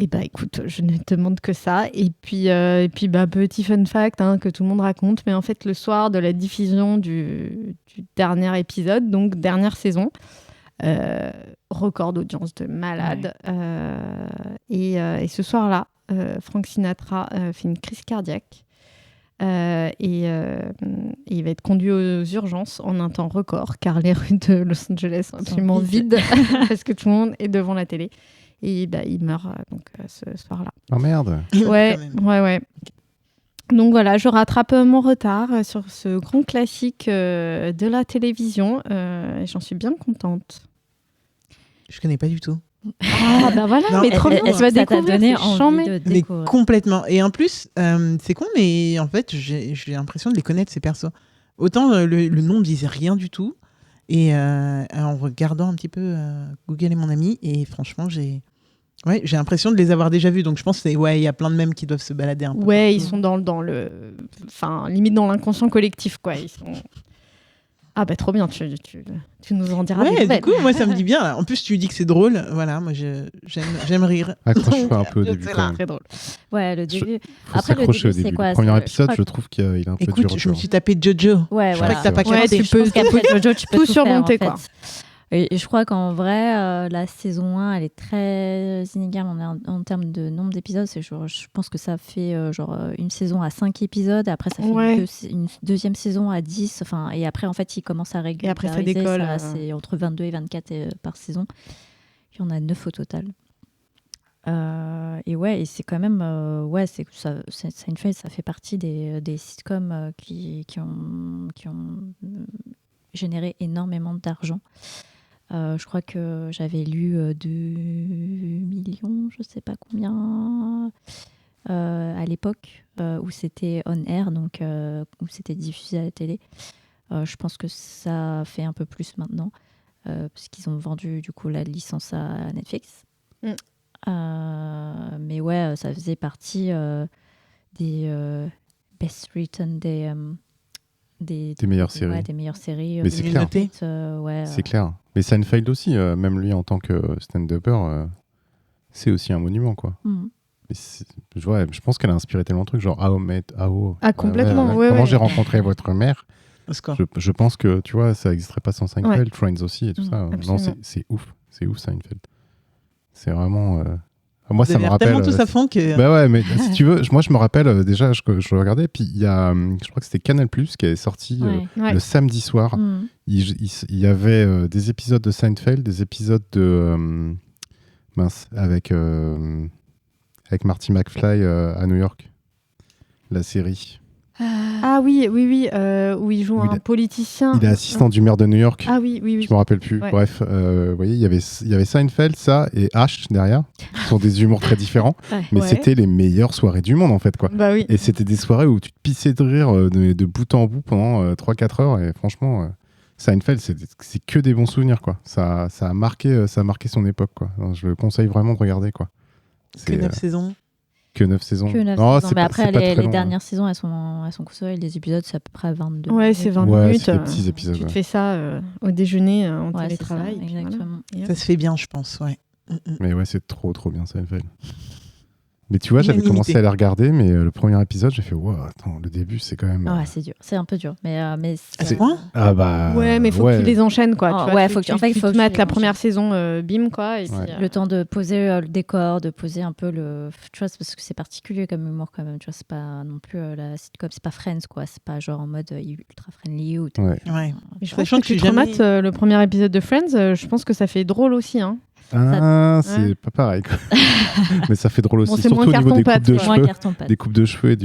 Eh bah écoute, je ne te demande que ça. Et puis petit fun fact que tout le monde raconte, mais en fait le soir de la diffusion du dernier épisode, donc dernière saison, record d'audience de malade. Et ce soir-là, Frank Sinatra fait une crise cardiaque. Et il va être conduit aux urgences en un temps record, car les rues de Los Angeles sont absolument vides parce que tout le monde est devant la télé. Et il meurt ce soir-là. Oh merde. Ouais, Quand même. ouais. Donc voilà, je rattrape mon retard sur ce grand classique de la télévision. Et j'en suis bien contente. Je connais pas du tout. Ah bah voilà, Non, mais trop bien, est-ce tu vas ça t'a découvrir, donné c'est envie chambé. de Mais découvrir. complètement. Et en plus, c'est con, mais en fait, j'ai l'impression de les connaître, ces persos. Autant le nom me disait rien du tout. Et en regardant un petit peu Google est mon ami, et franchement, j'ai l'impression de les avoir déjà vus. Donc je pense qu'il y a plein de mèmes qui doivent se balader un peu. Ouais, ils partout. sont dans le... Enfin, limite dans l'inconscient collectif, quoi. Ils sont... Ah bah trop bien, tu nous en diras des Ouais, nouvelles. du coup, moi, ça me dit bien. Là. En plus, tu dis que c'est drôle. Voilà, moi, j'aime rire. Accroche-toi un peu au début C'est quand là. même. Très drôle. Ouais, le début. Faut Après, le s'accrocher au début, c'est début. quoi, Le premier c'est- épisode, je je crois trouve qu'il est un peu dur. Écoute, je me suis tapé Jojo. Ouais, Je voilà. crois que t'as pas Ouais, capté. tu Je peux- pense qu'après Jojo, tu peux tout tout faire, surmonter, en fait. quoi. Et je crois qu'en vrai, la saison 1, elle est très inégale en termes de nombre d'épisodes. Je pense que ça fait une saison à 5 épisodes. Après, ça fait Ouais. une deuxième saison à 10. Et après, en fait, ils commencent à régulariser. Et après, ça décolle. C'est entre 22 et 24 par saison. Il y en a 9 au total. Et c'est quand même... Seinfeld, ça fait partie des sitcoms qui ont généré énormément d'argent. Je crois que j'avais lu 2 millions, je ne sais pas combien, à l'époque où c'était on air, donc où c'était diffusé à la télé. Je pense que ça fait un peu plus maintenant, parce qu'ils ont vendu du coup la licence à Netflix. Mais ouais, ça faisait partie des best written des meilleures séries. Ouais, des meilleures séries. Mais c'est clair. Noté. Ouais, C'est clair. Mais Seinfeld aussi, même lui en tant que stand-upper, c'est aussi un monument, quoi. Mm. Mais je pense qu'elle a inspiré tellement de trucs, genre Ah, complètement, ouais, comment ouais. j'ai rencontré votre mère. Au score. Je pense que, tu vois, ça n'existerait pas sans Seinfeld, Friends aussi et tout ça. Non, absolument. c'est ouf. C'est ouf, Seinfeld. C'est vraiment... Moi, Vous ça avez me l'air rappelle... tellement tous à fond que. Bah ouais, mais si tu veux, moi, je me rappelle, déjà, je regardais, puis il y a, je crois que c'était Canal+, qui est sorti Ouais. le samedi soir. Mm. Il y avait des épisodes de Seinfeld, des épisodes de... avec Marty McFly à New York. La série. Ah oui, où il joue Où un politicien. Il est assistant du maire de New York. Ah oui. Je me rappelle plus. Ouais. Bref, vous voyez, il y avait Seinfeld, ça, et H derrière. Ce sont des humours très différents, mais Ouais. c'était les meilleures soirées du monde, en fait, quoi. Bah oui. Et c'était des soirées où tu te pissais de rire de bout en bout pendant 3-4 heures. Et franchement, Seinfeld, c'est que des bons souvenirs, quoi. Ça a marqué son époque, quoi. Alors, je le conseille vraiment de regarder, quoi. Que 9 saisons. Que 9 saisons. Que 9 Non, saisons. c'est Mais pas- après, c'est pas très les long, dernières saisons, elles sont courtes. Les épisodes, c'est à peu près 22. Ouais, c'est 20 Ouais, minutes. c'est des petits épisodes, Tu te ouais. fais ça au déjeuner en Ouais, c'est télétravail. ça, et puis voilà. exactement. Et hop. Ça se fait bien, je pense, ouais. Mais ouais, c'est trop bien, Seinfeld. Mais tu vois, j'avais Unanimité. commencé à les regarder, mais le premier épisode, j'ai fait, wow, attends, le début, c'est quand même... Ouais, c'est dur. C'est un peu dur. Mais À ce C'est- point Ah bah... Ouais, mais faut que tu les enchaînes, quoi. Ah, tu vois, ouais, tu- faut que tu- tu- en fait, il tu faut te que mates tu la les première enchaînes. saison, bim, quoi. Et Ouais. puis, Le temps de poser le décor, de poser un peu le. Tu vois, c'est parce que c'est particulier comme humour quand même. Tu vois, c'est pas non plus la sitcom, c'est pas Friends, quoi. C'est pas genre en mode ultra friendly ou. Ouais. Ouais. Mais je Sachant pense que que je tu suis te jamais- remates le premier épisode de Friends, je pense que ça fait drôle aussi. Hein. Ah, c'est Ouais. pas pareil, quoi. Mais ça fait drôle aussi, Bon, c'est surtout moins au niveau des coupes carton-pâte, de quoi. Moins cheveux. carton-pâte. Des coupes de cheveux et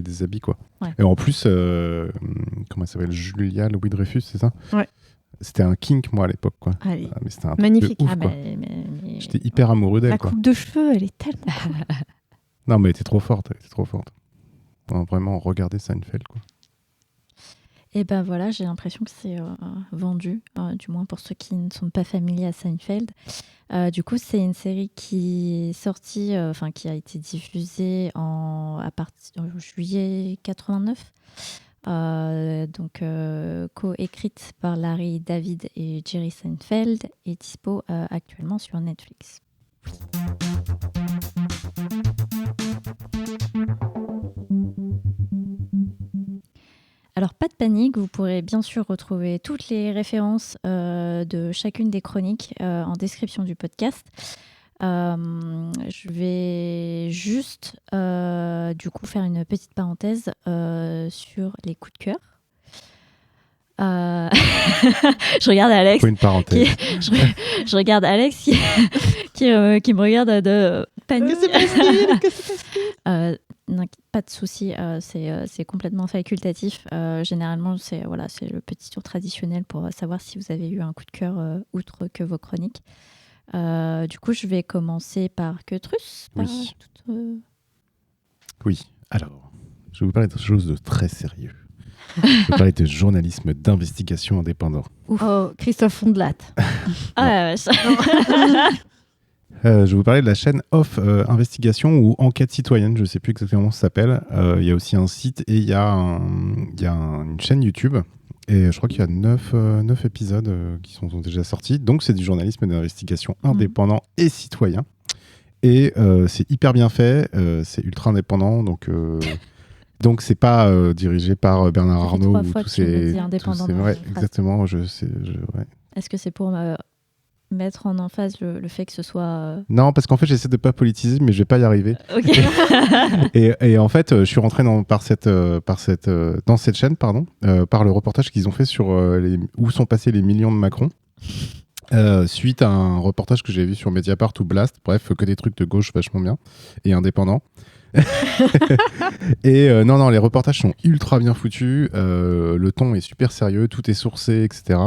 des habits, quoi. Ouais. Et en plus, comment elle s'appelle, Julia Louis-Dreyfus, c'est ça? Ouais. C'était un kink, moi, à l'époque, quoi. Allez. Ah, mais c'était un truc Magnifique. de ouf, Ah, quoi. mais- J'étais hyper amoureux d'elle, La quoi. coupe de cheveux, elle est tellement. Non, mais elle était trop forte, Non, vraiment, regardez Seinfeld, quoi. Et ben voilà, j'ai l'impression que c'est vendu, du moins pour ceux qui ne sont pas familiers à Seinfeld. Du coup, c'est une série qui est sortie, qui a été diffusée à partir de juillet 89. Co-écrite par Larry David et Jerry Seinfeld et dispo actuellement sur Netflix. Alors, pas de panique, vous pourrez bien sûr retrouver toutes les références de chacune des chroniques en description du podcast. Je vais juste du coup faire une petite parenthèse sur les coups de cœur. Je regarde Alex. Faut une parenthèse. Je regarde Alex qui me regarde de panique. Que se passe-t-il Que se passe-t-il Non, pas de souci, c'est complètement facultatif. Généralement, c'est le petit tour traditionnel pour savoir si vous avez eu un coup de cœur outre que vos chroniques. Du coup, je vais commencer par Queutrus. Oui. Oui, alors, je vais vous parler de chose de très sérieux. Je vais parler de journalisme d'investigation indépendant. Oh, Christophe Fondelat. Ah, ça- Je vais vous parler de la chaîne Off Investigation ou Enquête Citoyenne, je ne sais plus exactement comment ça s'appelle. Il y a aussi un site et il y a une chaîne YouTube. Et je crois qu'il y a 9 épisodes qui sont déjà sortis. Donc c'est du journalisme d'investigation indépendant et citoyen. Et c'est hyper bien fait, c'est ultra indépendant. Donc c'est pas dirigé par Bernard Ça fait Arnault 3 ou fois tous que tu me ces... dis indépendant tous ces- dans ouais, une phrase. exactement. Ouais. Est-ce que c'est pour mettre en emphase le fait que ce soit... Non, parce qu'en fait j'essaie de pas politiser, mais je vais pas y arriver. Ok. Et en fait, je suis rentré dans cette chaîne, par le reportage qu'ils ont fait sur où sont passés les millions de Macron. Suite à un reportage que j'ai vu sur Mediapart ou Blast, bref, que des trucs de gauche vachement bien et indépendants. Et non, les reportages sont ultra bien foutus, le ton est super sérieux, tout est sourcé, etc.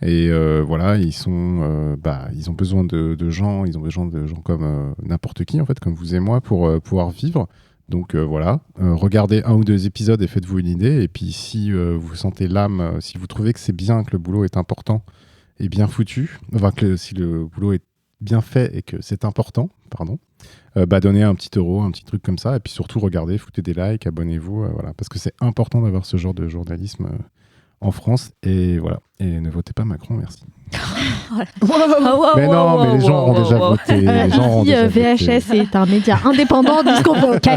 Et voilà, ils ont besoin de gens, comme n'importe qui, en fait, comme vous et moi, pour pouvoir vivre. Donc voilà, regardez 1 ou 2 épisodes et faites-vous une idée. Et puis si vous sentez l'âme, si vous trouvez que c'est bien, que le boulot est important et bien foutu, si le boulot est bien fait et que c'est important, donnez un petit euro, un petit truc comme ça. Et puis surtout, regardez, foutez des likes, abonnez-vous, voilà, parce que c'est important d'avoir ce genre de journalisme en France. Et voilà. Et ne votez pas Macron, merci. Oh, Mais non, mais les gens ont déjà voté. Les gens ont Si déjà VHS voté. est un média indépendant, dis ce qu'on veut, ok.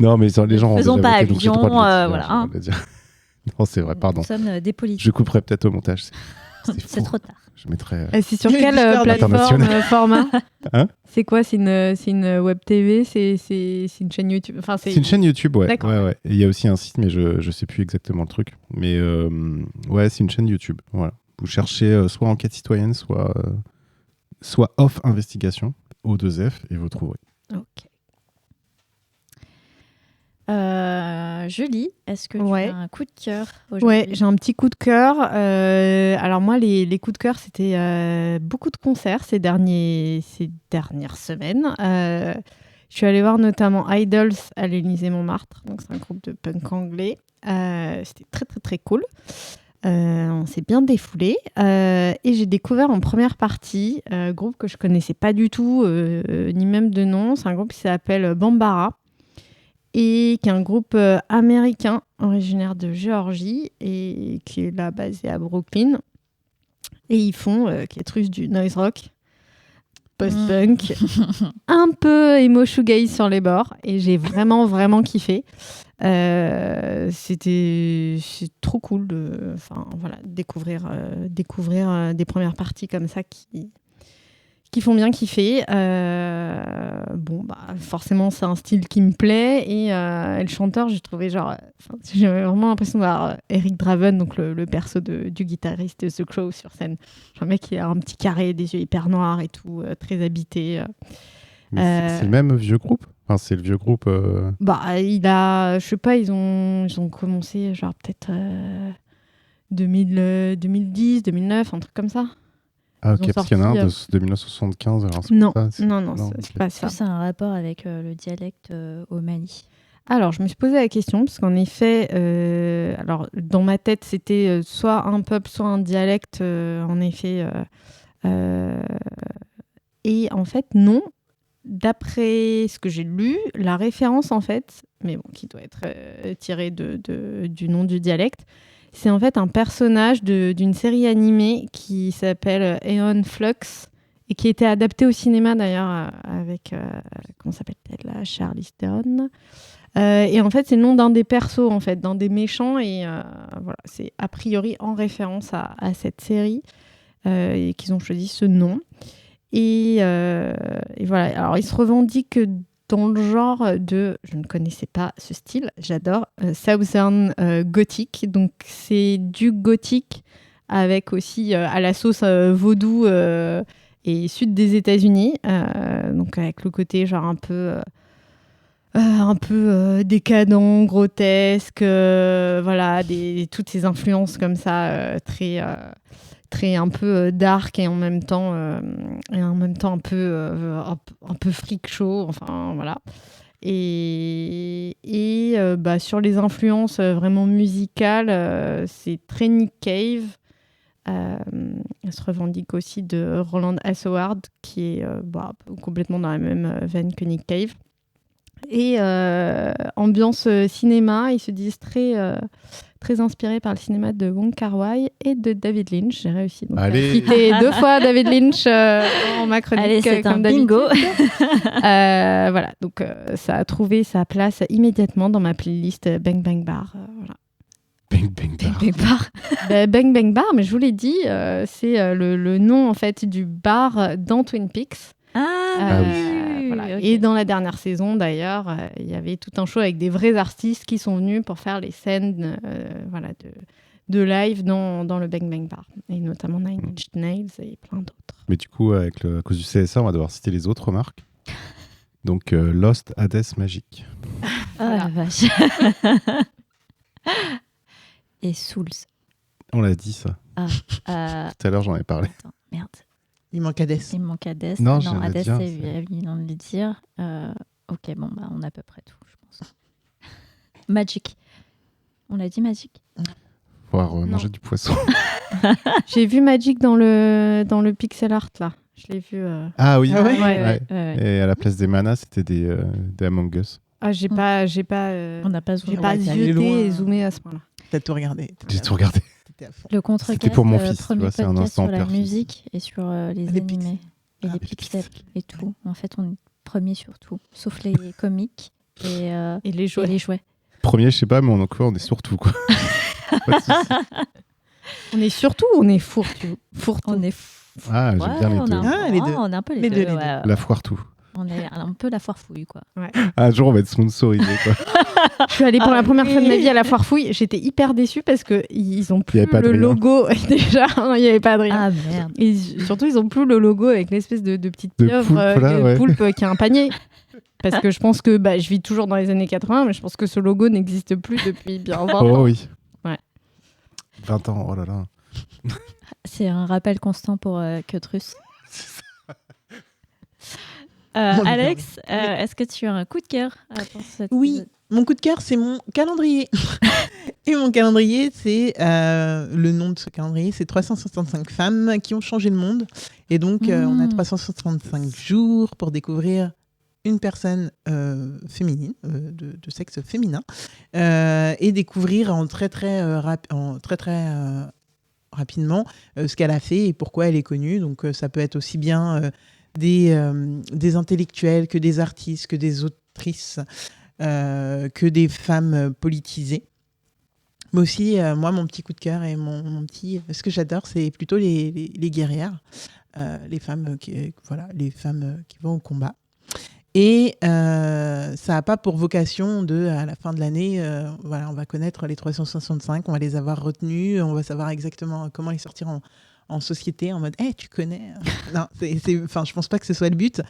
Non, mais les gens ont Faisons déjà pas voté, donc j'ai le droit de le allusion, dire, voilà, j'ai le droit hein. de le dire. Non, c'est vrai, pardon. Nous sommes des politiques. Je couperai peut-être au montage. C'est faux. trop tard. Je mettrai... C'est sur Il y a quelle une histoire plateforme internationale. format Hein C'est quoi? C'est une web TV? C'est une chaîne YouTube? Enfin, C'est une chaîne YouTube, ouais. D'accord. Ouais. Et il y a aussi un site, mais je sais plus exactement le truc. Mais ouais, c'est une chaîne YouTube. Voilà. Vous cherchez soit enquête citoyenne, soit off investigation, O2F, et vous trouverez. Ok. Julie, est-ce que tu Ouais. as un coup de cœur Ouais, aujourd'hui? j'ai un petit coup de cœur. Alors moi, les coups de cœur, c'était beaucoup de concerts ces dernières semaines. Je suis allée voir notamment Idols à l'Élysée-Montmartre. Donc c'est un groupe de punk anglais. C'était très très très cool. On s'est bien défoulé. Et j'ai découvert en première partie un groupe que je connaissais pas du tout, ni même de nom. C'est un groupe qui s'appelle Bambara. Et qui est un groupe américain originaire de Géorgie et qui est là basé à Brooklyn. Et ils font qui est russe du noise rock, post-punk, un peu emo shoegaze sur les bords. Et j'ai vraiment, vraiment kiffé. C'est trop cool de découvrir des premières parties comme ça qui font bien kiffer. Forcément, c'est un style qui me plaît. Et le chanteur, j'ai trouvé j'ai vraiment l'impression d'avoir Eric Draven, donc le perso du guitariste de The Crow sur scène. Genre, un mec qui a un petit carré, des yeux hyper noirs et tout, très habité. Mais c'est le même vieux groupe? Enfin, c'est le vieux groupe... je sais pas, ils ont commencé genre peut-être 2010, 2009, un truc comme ça. Ah Ils ok, ont parce qu'il y en a un sorti, de 1975. Alors c'est Non, pas ça, non, ok. c'est pas Est-ce ça. que ça a un rapport avec le dialecte au Mali? Alors, je me suis posé la question, parce qu'en effet, dans ma tête, c'était soit un peuple, soit un dialecte, en effet. Et en fait, non. D'après ce que j'ai lu, la référence, en fait, mais bon, qui doit être tirée du nom du dialecte, c'est en fait un personnage d'une série animée qui s'appelle Aeon Flux et qui a été adaptée au cinéma d'ailleurs avec, comment s'appelle-t-elle là, Charlize Theron. Et en fait, c'est le nom d'un des persos, en fait, d'un des méchants. Et voilà, c'est a priori en référence à cette série et qu'ils ont choisi ce nom. Et voilà. Alors, ils se revendiquent dans le genre de... Je ne connaissais pas ce style, j'adore. Southern Gothic. Donc, c'est du gothique avec aussi à la sauce vaudou et sud des États-Unis. Donc, avec le côté genre un peu décadent, grotesque, voilà, toutes ces influences comme ça, très un peu dark et en même temps un peu freak show, enfin voilà. Et sur les influences vraiment musicales, c'est très Nick Cave. Elle se revendique aussi de Roland Howard, qui est complètement dans la même veine que Nick Cave. Et ambiance cinéma, ils se disent très inspirés par le cinéma de Wong Kar-wai et de David Lynch. J'ai réussi donc à citer 2 fois David Lynch en ma chronique. Allez, c'est comme un bingo. Voilà, donc ça a trouvé sa place immédiatement dans ma playlist Bang Bang Bar. Voilà. Bang Bang Bar. Bang Bar. Bang Bang Bar, mais je vous l'ai dit, c'est le nom en fait du bar dans Twin Peaks. Ah oui. Voilà. Ok. Et dans la dernière saison, d'ailleurs, il y avait tout un show avec des vrais artistes qui sont venus pour faire les scènes de live dans le Bang Bang Bar. Et notamment Nine Inch Nails et plein d'autres. Mais du coup, à cause du CSA, on va devoir citer les autres marques. Donc, Lost, Hades, Magic. Oh la vache. Et Souls. On l'a dit, ça. Tout à l'heure, j'en ai parlé. Attends, merde. Il manque Hades. Il manque Hades. Non, je viens de Hades, dire, c'est c'est- évident de le dire. Ok, bon, on a à peu près tout, je pense. Magic. On l'a dit, Magic? Pouvoir manger du poisson. J'ai vu Magic dans le pixel art, là. Je l'ai vu. Ah oui. Ah ouais Ouais. Ouais. Et à la place des manas, c'était des Among Us. Ah, j'ai pas On n'a pas j'ai zoomé. pas ouais, t'es allé loin. zioté et zoomé à ce point-là. T'as tout regardé. J'ai tout regardé. T'étais à fond. Le contre-cast, C'était pour mon fils, tu premier vois, c'est un podcast instant sur la père-fils. musique et sur les Les animés et les les pixels pixels. et tout. En fait, on est premier sur tout, sauf les comiques et Et les et jouets. les jouets. Premier, je sais pas, mais on est surtout quoi. Pas de souci. On est surtout, on est fourre-tout. On est Ah, j'aime bien les on deux. a un- Ah, les deux. on est un peu les, Les deux. deux, les ouais. La foire tout. On est un peu la foire fouille, quoi. Ah, un jour, on va être sponsorisé quoi. Je suis allée pour la première fois de ma oui. vie à la foire fouille. J'étais hyper déçue parce qu'ils ont Il y plus avait pas le Adrien. logo. Déjà, il n'y avait pas Adrien. Ah merde. Et surtout, ils ont plus le logo avec l'espèce de petite De pieuvre, poulpe, là, de ouais. poulpe qui a un panier. Parce que je pense que je vis toujours dans les années 80, mais je pense que ce logo n'existe plus depuis bien 20 ans. Oh oui. Ouais. 20 ans, oh là là. C'est un rappel constant pour Cutrus. Mon Dieu. Alex, est-ce que tu as un coup de cœur pour cet Oui, épisode mon coup de cœur, c'est mon calendrier. Et mon calendrier, c'est le nom de ce calendrier, c'est 365 femmes qui ont changé le monde. Et donc, on a 365 jours pour découvrir une personne féminine, de sexe féminin, et découvrir en très rapidement ce qu'elle a fait et pourquoi elle est connue. Donc, ça peut être aussi bien des intellectuels que des artistes, que des autrices, que des femmes politisées. Mais aussi, moi, mon petit coup de cœur et mon petit... Ce que j'adore, c'est plutôt les guerrières, les femmes qui vont au combat. Et ça n'a pas pour vocation à la fin de l'année, on va connaître les 365, on va les avoir retenus, on va savoir exactement comment les sortir en société, en mode « tu connais ?» Non, je pense pas que ce soit le but.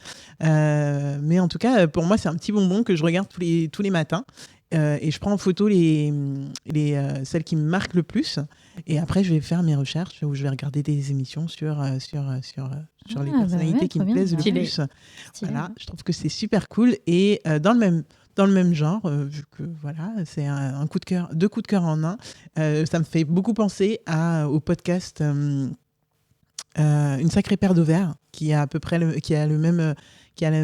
Mais en tout cas, pour moi, c'est un petit bonbon que je regarde tous les matins. Et je prends en photo celles qui me marquent le plus. Et après, je vais faire mes recherches où je vais regarder des émissions sur les personnalités qui me trop bien, plaisent le stylé. plus. Stylé. Voilà, je trouve que c'est super cool. Et dans le même genre, vu que voilà, c'est un coup de cœur, deux coups de cœur en un, ça me fait beaucoup penser au podcast Une sacrée paire d'ovaires, qui a à peu près le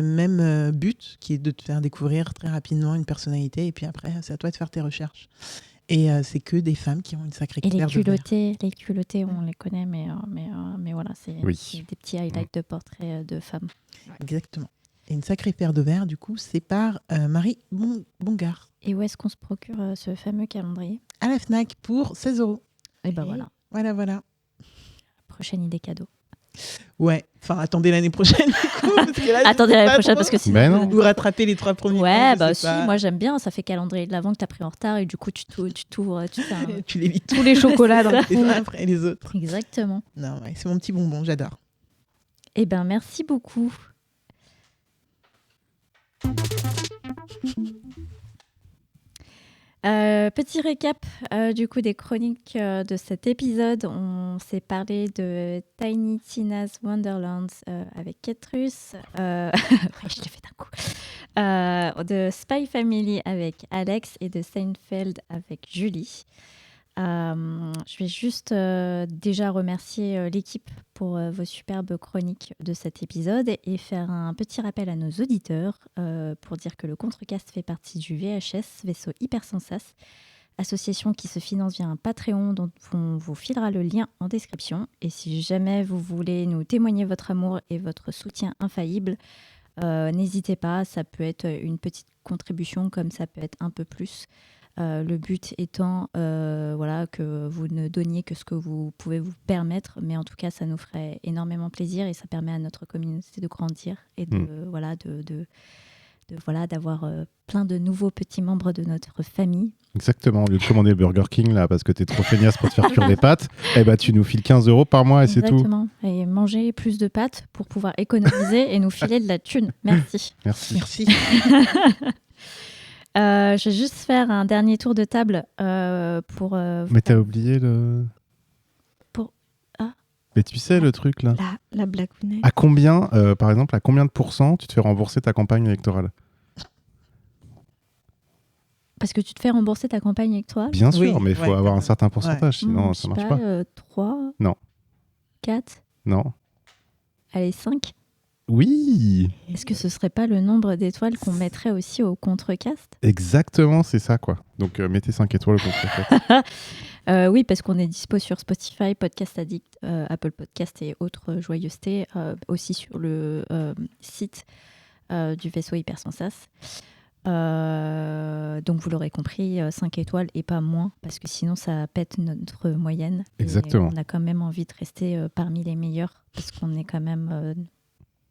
même but, qui est de te faire découvrir très rapidement une personnalité, et puis après, c'est à toi de faire tes recherches. Et c'est que des femmes qui ont une sacrée Et paire d'ovaires. les culottés, on les connaît, mais voilà, c'est des petits highlights de portraits de femmes. Exactement. Et une sacrée paire d'ovaires, du coup, c'est par Marie Bongard, Et où est-ce qu'on se procure ce fameux calendrier ? à la FNAC pour 16 €. Et ben Et voilà, Voilà. prochaine idée cadeau. Ouais, enfin, attendez l'année prochaine, du coup, parce que là, je Attendez sais l'année pas prochaine trop. parce que sinon... Ben non. Vous rattrapez les 3 premiers Ouais, mois, bah je si, sais pas. moi j'aime bien, ça fait calendrier de l'avant que t'as pris en retard et du coup tu t'ouvres, tu fais un... Tu les lis Tous les chocolats d'un les coup. uns après les autres. Exactement. Non, ouais, c'est mon petit bonbon, j'adore. Eh ben merci beaucoup. Petit récap du coup des chroniques de cet épisode. On s'est parlé de Tiny Tina's Wonderland avec Ketrus. Ouais, je l'ai fait d'un coup. De Spy Family avec Alex et de Seinfeld avec Julie. Je vais juste déjà remercier l'équipe pour vos superbes chroniques de cet épisode et faire un petit rappel à nos auditeurs pour dire que le Contrecast fait partie du VHS, Vaisseau Hypersensas, association qui se finance via un Patreon dont on vous filera le lien en description. Et si jamais vous voulez nous témoigner votre amour et votre soutien infaillible, n'hésitez pas, ça peut être une petite contribution comme ça peut être un peu plus. Le but étant que vous ne donniez que ce que vous pouvez vous permettre, mais en tout cas ça nous ferait énormément plaisir et ça permet à notre communauté de grandir et d'avoir plein de nouveaux petits membres de notre famille. Exactement, au lieu de commander Burger King là parce que t'es trop feignasse pour te faire cuire des pâtes, tu nous files 15 € par mois et c'est tout. Exactement. Et manger plus de pâtes pour pouvoir économiser et nous filer de la thune. Merci. Merci. Merci. Je vais juste faire un dernier tour de table pour... Mais t'as oublié le... Ah. Mais tu sais le truc là. La blagounette. À combien, par exemple, à combien de pourcents tu te fais rembourser ta campagne électorale? Parce que tu te fais rembourser ta campagne électorale. Bien sûr, Oui, mais il faut ouais, avoir un certain pourcentage, sinon Je ça sais marche pas. 3, Non. 4, Non. allez 5. Oui, Est-ce que ce serait pas le nombre d'étoiles qu'on mettrait aussi au Contrecast ? exactement, c'est ça, quoi. Donc, mettez 5 étoiles au Contrecast. Oui, parce qu'on est dispo sur Spotify, Podcast Addict, Apple Podcast et autres joyeusetés, aussi sur le site du vaisseau Hypersensas. Donc vous l'aurez compris, 5 étoiles et pas moins, parce que sinon ça pète notre moyenne. Exactement. Et on a quand même envie de rester parmi les meilleurs, parce qu'on est quand même...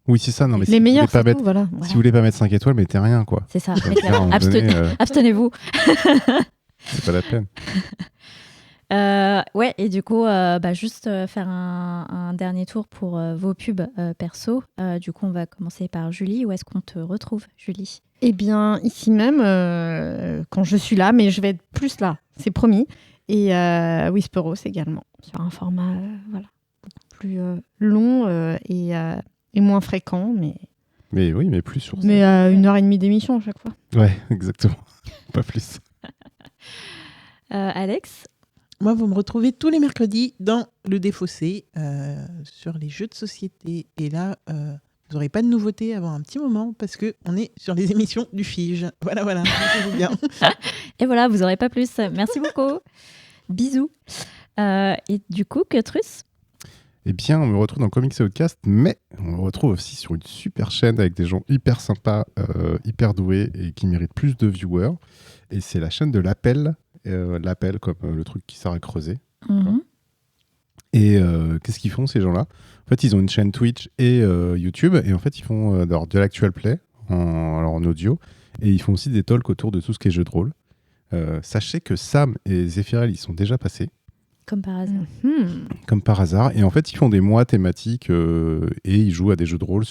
Oui, c'est ça. Non, mais Les meilleurs, si vous voulez pas c'est mettre, tout, voilà. si vous voulez pas mettre 5 étoiles, mettez rien, quoi. C'est ça, Ça veut dire, à un moment donné, abstenez-vous. c'est pas la peine. Ouais, et du coup, juste faire un dernier tour pour vos pubs perso. Du coup, on va commencer par Julie. Où est-ce qu'on te retrouve, Julie ? Eh bien, ici même, quand je suis là, mais je vais être plus là, c'est promis. Et Whisperos également, sur un format beaucoup plus long et moins fréquent, Mais oui, mais plus sur ça. mais 1h30 d'émission à chaque fois. Ouais, exactement. Pas plus. Alex ? Moi, vous me retrouvez tous les mercredis dans Le Défaussé sur les jeux de société. Et là, vous n'aurez pas de nouveautés avant un petit moment parce qu'on est sur les émissions du Fige. Voilà, mettez-vous bien. Et voilà, vous n'aurez pas plus. Merci beaucoup. Bisous. Et du coup, Cutrus ? Eh bien, on me retrouve dans Comics Outcast, mais on me retrouve aussi sur une super chaîne avec des gens hyper sympas, hyper doués et qui méritent plus de viewers. Et c'est la chaîne de l'Appel. L'Appel comme le truc qui sert à creuser. Et qu'est-ce qu'ils font, ces gens-là ? En fait, ils ont une chaîne Twitch et YouTube. Et en fait, ils font de l'actual play en audio. Et ils font aussi des talks autour de tout ce qui est jeu de rôle. Sachez que Sam et Zéphirel, ils sont déjà passés. Comme par hasard. Comme par hasard. Et en fait, ils font des mois thématiques et ils jouent à des jeux de rôle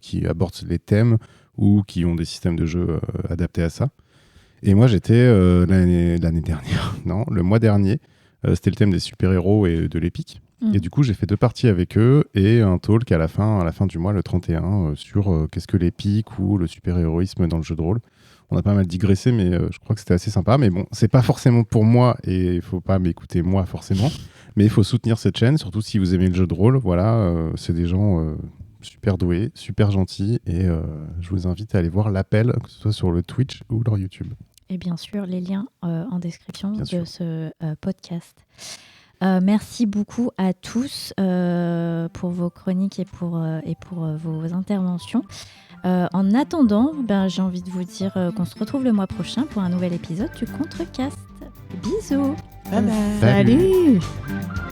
qui abordent les thèmes ou qui ont des systèmes de jeu adaptés à ça. Et moi, j'étais l'année dernière, non, le mois dernier, c'était le thème des super-héros et de l'épique. Et du coup, j'ai fait 2 parties avec eux et un talk à la fin du mois, le 31, sur qu'est-ce que l'épique ou le super-héroïsme dans le jeu de rôle. On a pas mal digressé, mais je crois que c'était assez sympa. Mais bon, c'est pas forcément pour moi et il faut pas m'écouter moi forcément. Mais il faut soutenir cette chaîne, surtout si vous aimez le jeu de rôle. Voilà, c'est des gens super doués, super gentils. Et je vous invite à aller voir l'Appel, que ce soit sur le Twitch ou leur YouTube. Et bien sûr, les liens en description Bien de sûr. ce podcast. Merci beaucoup à tous pour vos chroniques et pour vos interventions. En attendant, j'ai envie de vous dire qu'on se retrouve le mois prochain pour un nouvel épisode du Contrecast. Bisous. Bye bye. Salut. Salut.